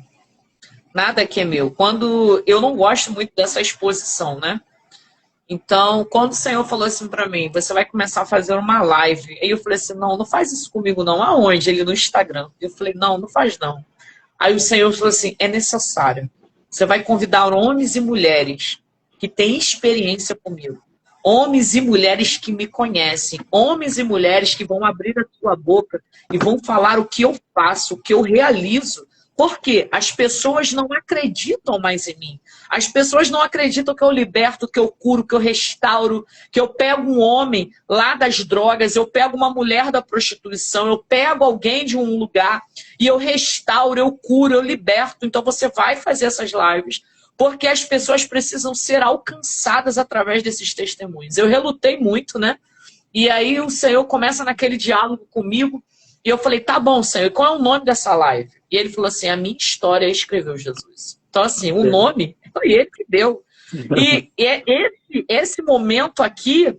Nada aqui é meu. Quando eu não gosto muito dessa exposição, né? Então, quando o Senhor falou assim para mim, você vai começar a fazer uma live. Aí eu falei assim, não faz isso comigo não. Aonde? Ele no Instagram. Eu falei, não faz não. Aí o Senhor falou assim, é necessário. Você vai convidar homens e mulheres que têm experiência comigo. Homens e mulheres que me conhecem. Homens e mulheres que vão abrir a sua boca e vão falar o que eu faço, o que eu realizo. Porque as pessoas não acreditam mais em mim. As pessoas não acreditam que eu liberto, que eu curo, que eu restauro, que eu pego um homem lá das drogas, eu pego uma mulher da prostituição, eu pego alguém de um lugar e eu restauro, eu curo, eu liberto. Então você vai fazer essas lives, porque as pessoas precisam ser alcançadas através desses testemunhos. Eu relutei muito, né? E aí o Senhor começa naquele diálogo comigo, e eu falei, tá bom, Senhor, qual é o nome dessa live? E ele falou assim, a minha história escreveu Jesus. Então, assim, o nome foi ele que deu. E esse momento aqui,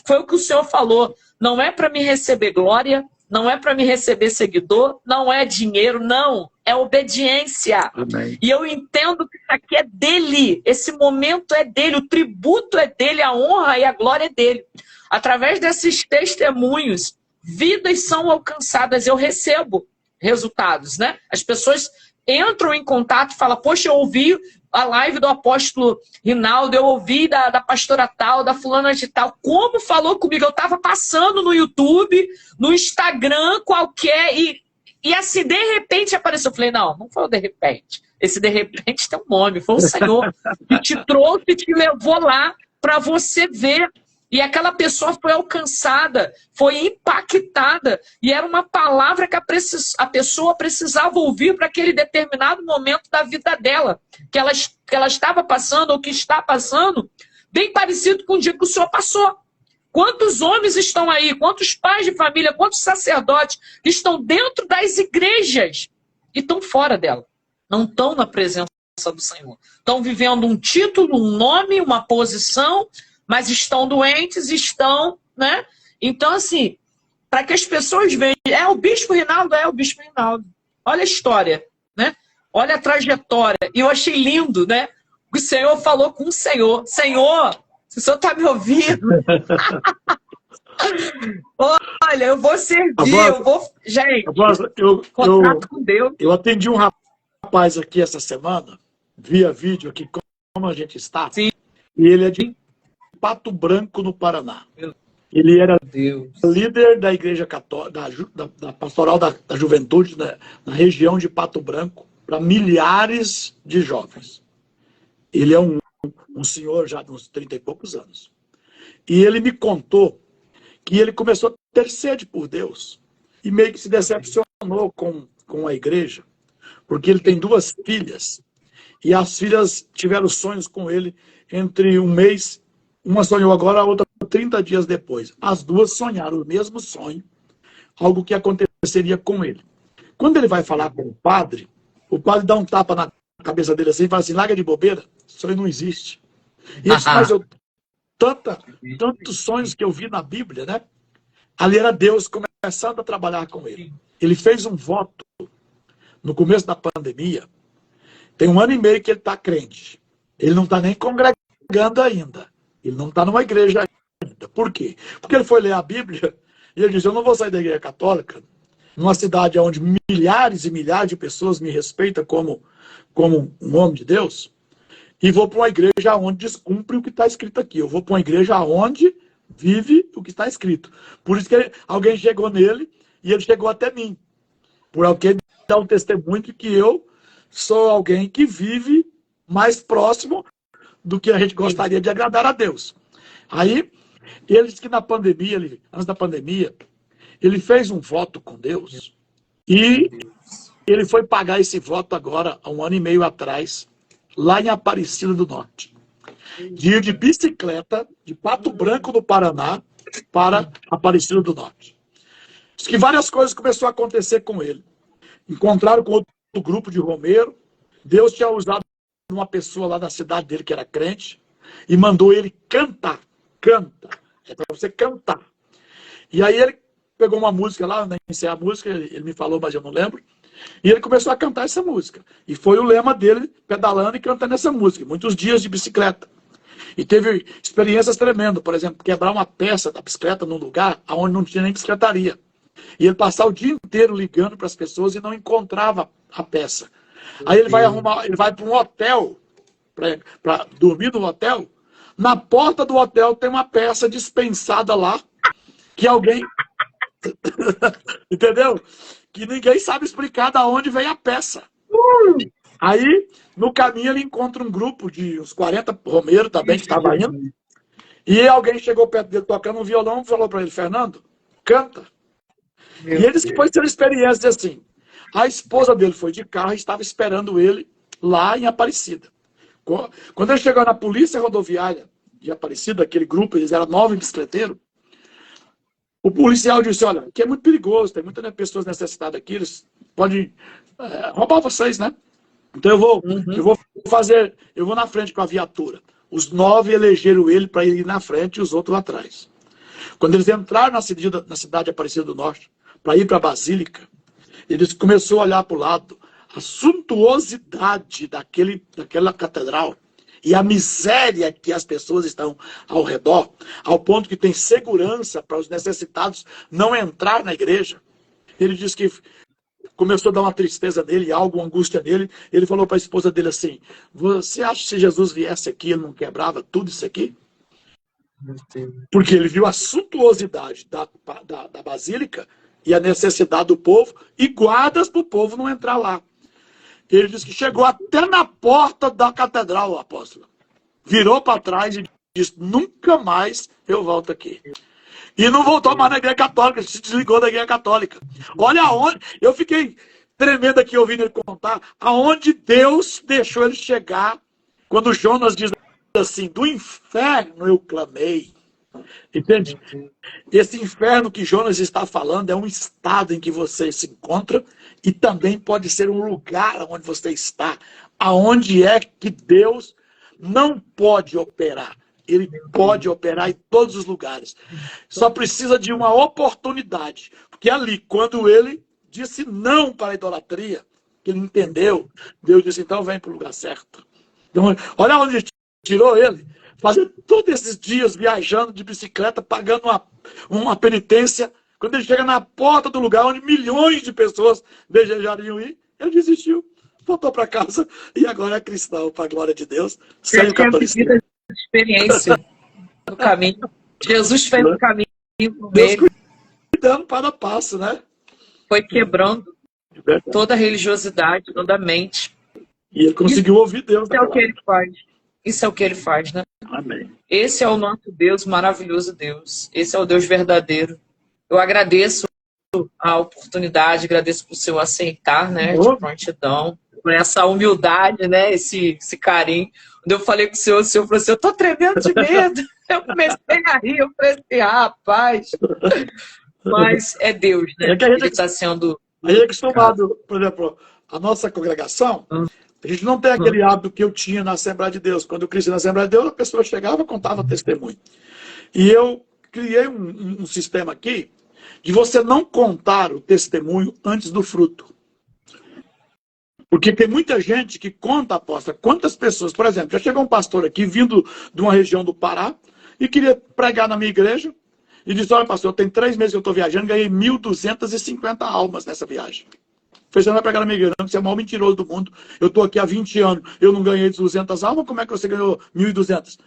foi o que o Senhor falou, não é para me receber glória, não é para me receber seguidor, não é dinheiro, não, é obediência. Amém. E eu entendo que isso aqui é dele, esse momento é dele, o tributo é dele, a honra e a glória é dele. Através desses testemunhos, vidas são alcançadas, eu recebo resultados, né? As pessoas entram em contato e falam, poxa, eu ouvi a live do apóstolo Rinaldo, eu ouvi da pastora tal, da fulana de tal, como falou comigo, eu estava passando no YouTube, no Instagram qualquer, e assim, de repente apareceu, eu falei, não foi de repente, esse de repente tem um nome, foi o Senhor que te trouxe e te levou lá para você ver. E aquela pessoa foi alcançada, foi impactada. E era uma palavra que a pessoa precisava ouvir para aquele determinado momento da vida dela. Que ela estava passando ou que está passando, bem parecido com o dia que o Senhor passou. Quantos homens estão aí? Quantos pais de família? Quantos sacerdotes que estão dentro das igrejas e estão fora dela? Não estão na presença
do Senhor. Estão vivendo um título, um nome, uma posição, mas estão doentes, estão, né? Então, assim, para que as pessoas vejam, é o Bispo Rinaldo? É o Bispo Rinaldo. Olha a história, né? Olha a trajetória. E eu achei lindo, né? O Senhor falou com o Senhor. Senhor, se o Senhor está me ouvindo, olha, eu vou servir, eu vou... Gente, contato com Deus.
Eu atendi um rapaz aqui essa semana, via vídeo aqui, como a gente está.
Sim.
E ele é de Pato Branco, no Paraná. Ele era líder da igreja católica, da pastoral da juventude, né, na região de Pato Branco, para milhares de jovens. Ele é um senhor já de uns 30 e poucos anos. E ele me contou que ele começou a ter sede por Deus e meio que se decepcionou com a igreja, porque ele tem 2 filhas e as filhas tiveram sonhos com ele entre um mês, uma sonhou agora, a outra 30 dias depois. As 2 sonharam o mesmo sonho, algo que aconteceria com ele. Quando ele vai falar com o padre dá um tapa na cabeça dele assim e fala assim: larga de bobeira, isso aí não existe. E ele disse: mas tantos sonhos que eu vi na Bíblia, né? Ali era Deus começando a trabalhar com ele. Ele fez um voto no começo da pandemia. Tem 1 ano e meio que ele está crente. Ele não está nem congregando ainda. Ele não está numa igreja ainda. Por quê? Porque ele foi ler a Bíblia e ele disse: eu não vou sair da igreja católica, numa cidade onde milhares e milhares de pessoas me respeitam como um homem de Deus, e vou para uma igreja onde descumpre o que está escrito aqui. Eu vou para uma igreja onde vive o que está escrito. Por isso que alguém chegou nele e ele chegou até mim. Por alguém dar um testemunho de que eu sou alguém que vive mais próximo do que a gente gostaria de agradar a Deus. Aí, ele disse que na pandemia, antes da pandemia, ele fez um voto com Deus e ele foi pagar esse voto agora, há 1 ano e meio atrás, lá em Aparecida do Norte. De ir de bicicleta, de Pato Branco, no Paraná, para Aparecida do Norte. Diz que várias coisas começaram a acontecer com ele. Encontraram com outro grupo de romeiro. Deus tinha usado uma pessoa lá da cidade dele que era crente e mandou ele cantar. Canta. É para você cantar. E aí ele pegou uma música lá, nem sei a música, ele me falou, mas eu não lembro. E ele começou a cantar essa música. E foi o lema dele, pedalando e cantando essa música. Muitos dias de bicicleta. E teve experiências tremendas. Por exemplo, quebrar uma peça da bicicleta num lugar onde não tinha nem bicicletaria. E ele passava o dia inteiro ligando para as pessoas e não encontrava a peça. Aí ele vai para um hotel, para dormir no hotel. Na porta do hotel tem uma peça dispensada lá, que alguém... Entendeu? Que ninguém sabe explicar de onde veio a peça. Aí, no caminho, ele encontra um grupo de uns 40 romeiros também, que estava indo. E alguém chegou perto dele tocando um violão e falou para ele: Fernando, canta. E ele disse que foi ter experiência assim. A esposa dele foi de carro e estava esperando ele lá em Aparecida. Quando ele chegou na polícia rodoviária de Aparecida, aquele grupo, eles eram 9 bicicleteiros, o policial disse: olha, aqui é muito perigoso, tem muitas pessoas necessitadas aqui, eles podem roubar vocês, né? Então eu vou na frente com a viatura. Os 9 elegeram ele para ir na frente e os outros lá atrás. Quando eles entraram na cidade Aparecida do Norte, para ir para a Basílica, eles começaram a olhar para o lado, a suntuosidade daquela catedral e a miséria que as pessoas estão ao redor, ao ponto que tem segurança para os necessitados não entrar na igreja. Ele disse que começou a dar uma tristeza nele, algo, uma angústia nele. Ele falou para a esposa dele assim: você acha que se Jesus viesse aqui, ele não quebrava tudo isso aqui? Porque ele viu a suntuosidade da Basílica e a necessidade do povo e guardas para o povo não entrar lá. Ele disse que chegou até na porta da catedral, o apóstolo. Virou para trás e disse: nunca mais eu volto aqui. E não voltou mais na igreja católica, se desligou da igreja católica. Olha aonde, eu fiquei tremendo aqui ouvindo ele contar, aonde Deus deixou ele chegar, quando Jonas diz assim: do inferno eu clamei. Entende? Esse inferno que Jonas está falando é um estado em que você se encontra e também pode ser um lugar onde você está, aonde é que Deus não pode operar. Ele pode operar em todos os lugares. Só precisa de uma oportunidade. Porque ali, quando ele disse não para a idolatria, que ele entendeu, Deus disse, então vem para o lugar certo. Então, olha onde tirou ele. Fazendo todos esses dias viajando de bicicleta, pagando uma penitência. Quando ele chega na porta do lugar onde milhões de pessoas desejariam ir, ele desistiu. Voltou para casa e agora é cristão, para a glória de Deus. Sem o catolicismo.
Experiência no caminho. Jesus fez o caminho com
Deus
ele.
cuidando para passo, né?
Foi quebrando toda a religiosidade, toda a mente.
E ele conseguiu ouvir Deus.
Isso é o que ele faz. Isso é o que ele faz, né?
Amém.
Esse é o nosso Deus, maravilhoso Deus. Esse é o Deus verdadeiro. Eu agradeço a oportunidade, agradeço por seu aceitar, né? De prontidão, por essa humildade, né? Esse carinho. Quando eu falei com o senhor falou assim, eu tô tremendo de medo. Eu comecei a rir, eu falei assim, rapaz. Mas é Deus, né?
É que a gente
ele está sendo...
A gente é acostumado, por exemplo, a nossa congregação, a gente não tem aquele hábito que eu tinha na Assembleia de Deus. Quando eu cresci na Assembleia de Deus, a pessoa chegava e contava testemunho. E eu criei um sistema aqui de você não contar o testemunho antes do fruto. Porque tem muita gente que conta, apóstolo, quantas pessoas, por exemplo, já chegou um pastor aqui, vindo de uma região do Pará, e queria pregar na minha igreja, e disse, olha pastor, tem 3 meses que eu estou viajando, ganhei 1.250 almas nessa viagem. Você não vai pregar na minha igreja, você é o maior mentiroso do mundo, eu estou aqui há 20 anos, eu não ganhei 200 almas, como é que você ganhou 1.200?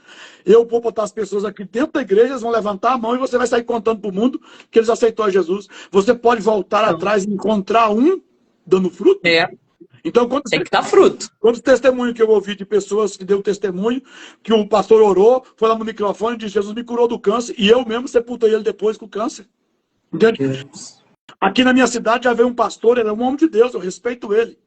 Eu vou botar as pessoas aqui dentro da igreja, eles vão levantar a mão e você vai sair contando para o mundo que eles aceitou a Jesus. Você pode voltar atrás e encontrar um dando fruto?
É.
Então, quando
Tem que dar fruto.
Quantos testemunhos que eu ouvi de pessoas que deu testemunho, que o pastor orou, foi lá no microfone e disse, Jesus me curou do câncer, e eu mesmo sepultei ele depois com o câncer. Entende? Aqui na minha cidade já veio um pastor, ele é um homem de Deus, eu respeito ele.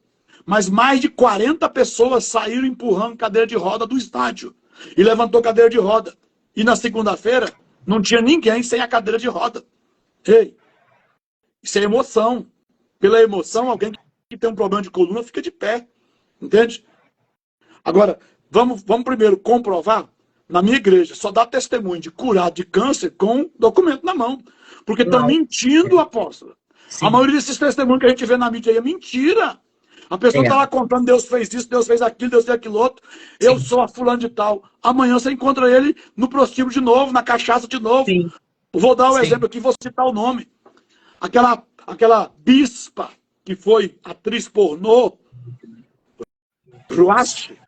Mas mais de 40 pessoas saíram empurrando cadeira de roda do estádio. E levantou cadeira de roda. E na segunda-feira, não tinha ninguém sem a cadeira de roda. Ei, isso é emoção. Pela emoção, alguém que tem um problema de coluna fica de pé. Entende? Agora, vamos primeiro comprovar. Na minha igreja, só dá testemunho de curado de câncer com documento na mão. Porque estão mentindo, apóstolo. Sim. A maioria desses testemunhos que a gente vê na mídia aí é mentira. A pessoa está lá contando, Deus fez isso, Deus fez aquilo, Deus fez aquilo outro. Sim. Eu sou a fulano de tal. Amanhã você encontra ele no prostíbulo de novo, na cachaça de novo. Sim. Vou dar um exemplo aqui, vou citar o nome. Aquela bispa que foi atriz pornô, Joaste,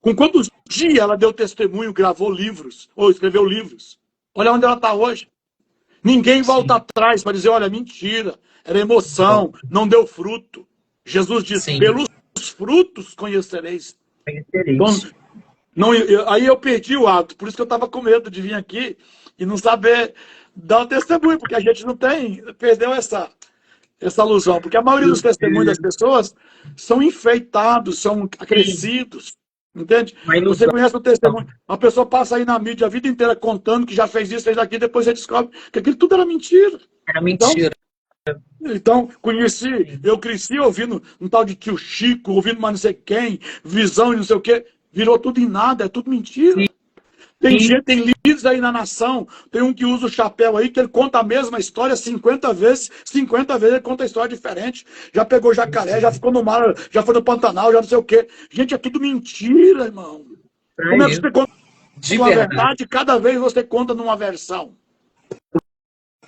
com quantos dias ela deu testemunho, gravou livros, ou escreveu livros. Olha onde ela está hoje. Ninguém volta atrás para dizer, olha, mentira, era emoção, não deu fruto. Jesus disse, pelos frutos conhecereis. Então, aí eu perdi o hábito, por isso que eu estava com medo de vir aqui e não saber dar o testemunho, porque a gente não tem, perdeu essa alusão, porque a maioria dos testemunhos das pessoas são enfeitados, são acrescidos. Entende? Você conhece o testemunho. Uma pessoa passa aí na mídia a vida inteira contando que já fez isso, fez aquilo, depois você descobre que aquilo tudo era mentira.
Era mentira.
Então eu cresci ouvindo um tal de tio Chico, ouvindo mais não sei quem, visão e não sei o quê. Virou tudo em nada, é tudo mentira. Sim. Tem gente, tem líderes aí na nação, tem um que usa o chapéu aí, que ele conta a mesma história 50 vezes ele conta a história diferente. Já pegou jacaré, já ficou no mar, já foi no Pantanal, já não sei o quê. Gente, é tudo mentira, irmão. Como é que você conta uma verdade? Cada vez você conta numa versão.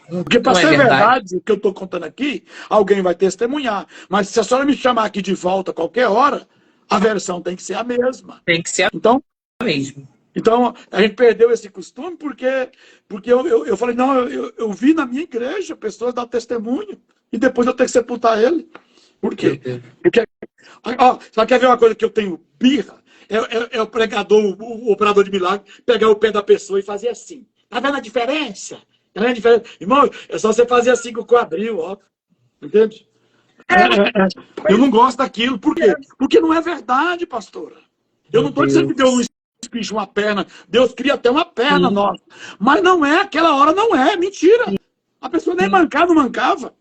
Porque para ser verdade o que eu estou contando aqui, alguém vai testemunhar. Mas se a senhora me chamar aqui de volta a qualquer hora, a versão tem que ser a mesma.
Tem que ser a mesma.
Então, a gente perdeu esse costume porque eu falei, não, eu vi na minha igreja pessoas dar testemunho e depois eu tenho que sepultar ele. Por quê? Porque, só quer ver uma coisa que eu tenho birra? É o pregador, o operador de milagre, pegar o pé da pessoa e fazer assim. Tá vendo a diferença? Tá vendo a diferença? Irmão, é só você fazer assim com o quadril, ó. Entende? Eu não gosto daquilo. Por quê? Porque não é verdade, pastora. Eu não estou dizendo que Deus não bicho, uma perna. Deus cria até uma perna nossa. Mas não é, aquela hora não é, mentira. A pessoa nem mancava, não mancava.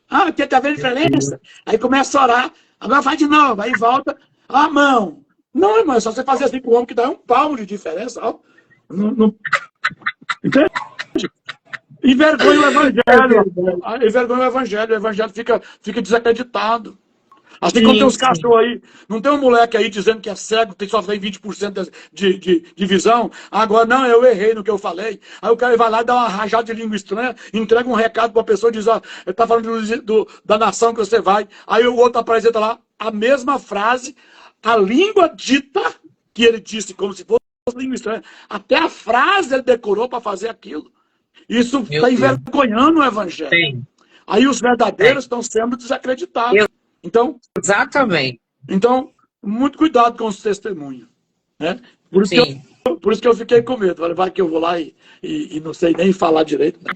Ah, quer ver a diferença? Aí começa a orar, agora vai de novo, aí volta. A mão. Não, irmão, é só você fazer assim com o homem que dá um palmo de diferença. Ó. Não, entende? Envergonha o evangelho. Envergonha o evangelho fica desacreditado. Assim como tem uns cachorros aí, não tem um moleque aí dizendo que é cego, só tem 20% de visão. Agora, não, eu errei no que eu falei. Aí o cara vai lá e dá uma rajada de língua estranha, entrega um recado para a pessoa e diz, ó, ele tá falando da nação que você vai. Aí o outro apresenta lá a mesma frase, a língua dita que ele disse, como se fosse língua estranha. Até a frase ele decorou para fazer aquilo. Isso está envergonhando o evangelho.
Tem.
Aí os verdadeiros estão sendo desacreditados. Então,
exatamente.
Então, muito cuidado com os testemunhos. Né? Por isso que eu fiquei com medo. Falei, vai que eu vou lá e não sei nem falar direito. Né?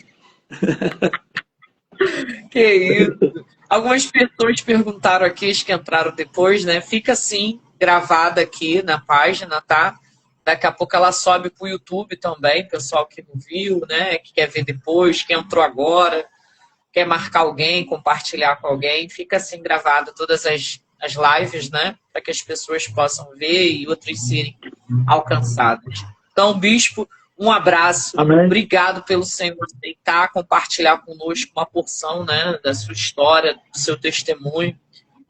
Que isso. Algumas pessoas perguntaram aqui, as que entraram depois, né? Fica assim, gravada aqui na página, tá? Daqui a pouco ela sobe para o YouTube também, pessoal que não viu, né? Que quer ver depois, que entrou agora, quer marcar alguém, compartilhar com alguém, fica assim gravado todas as lives, né? Para que as pessoas possam ver e outras serem alcançadas. Então, bispo, um abraço.
Amém.
Obrigado pelo Senhor aceitar, compartilhar conosco uma porção, né, da sua história, do seu testemunho,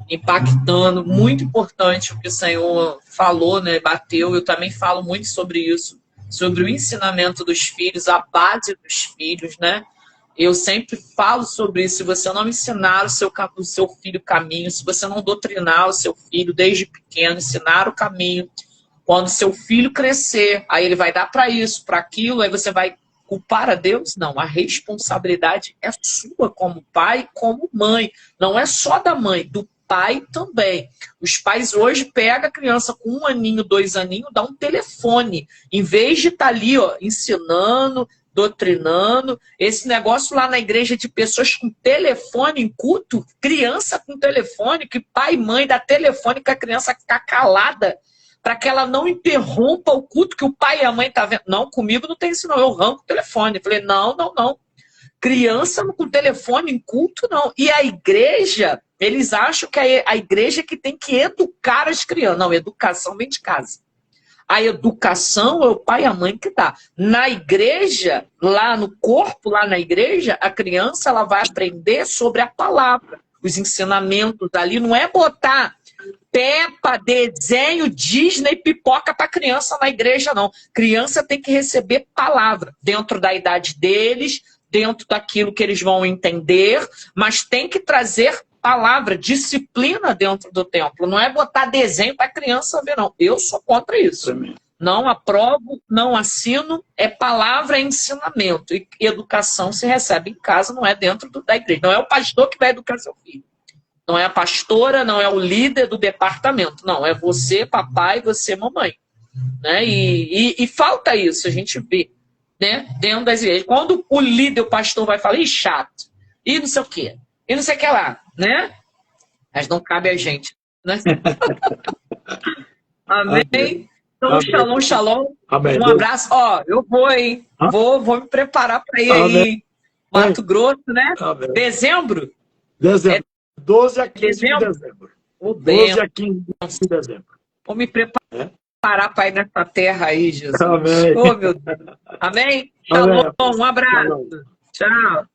impactando. Muito importante o que o Senhor falou, né? Bateu. Eu também falo muito sobre isso, sobre o ensinamento dos filhos, a base dos filhos, né? Eu sempre falo sobre isso. Se você não ensinar o seu filho o caminho, se você não doutrinar o seu filho desde pequeno, ensinar o caminho, quando seu filho crescer, aí ele vai dar para isso, para aquilo, aí você vai culpar a Deus? Não, a responsabilidade é sua como pai, como mãe. Não é só da mãe, do pai também. Os pais hoje pegam a criança com 1 aninho, 2 aninhos, dá um telefone. Em vez de estar ali, ó, ensinando, doutrinando, esse negócio lá na igreja de pessoas com telefone em culto, criança com telefone, que pai e mãe dá telefone que a criança ficar calada, para que ela não interrompa o culto que o pai e a mãe tá vendo. Não, comigo não tem isso não, eu arranco o telefone. Eu falei, não. Criança com telefone em culto, não. E a igreja, eles acham que a igreja que tem que educar as crianças. Não, educação vem de casa. A educação é o pai e a mãe que dá. Na igreja, lá no corpo, lá na igreja, a criança ela vai aprender sobre a palavra, os ensinamentos ali. Não é botar Peppa, desenho, Disney, pipoca para criança na igreja, não. Criança tem que receber palavra dentro da idade deles, dentro daquilo que eles vão entender, mas tem que trazer palavra, disciplina dentro do templo. Não é botar desenho para criança ver, não. Eu sou contra isso. Não aprovo, não assino, é palavra e ensinamento. E educação se recebe em casa, não é dentro da igreja. Não é o pastor que vai educar seu filho. Não é a pastora, não é o líder do departamento. Não, é você, papai, você, mamãe. Né? E falta isso, a gente vê, né? Dentro das igrejas. Quando o líder, o pastor vai falar, chato, e não sei o quê, e não sei o que lá, né? Mas não cabe a gente, né? Amém? Então, amém. Shalom, shalom. Amém. Um abraço. Ó, eu vou, hein? Vou me preparar para ir aí. Mato Grosso, né? Amém. Dezembro?
12 a 15 de dezembro.
12
a 15 de dezembro.
Vou me preparar para ir nessa terra aí, Jesus.
Amém.
Oh, meu Deus. Amém? Shalom, um abraço. Tchau.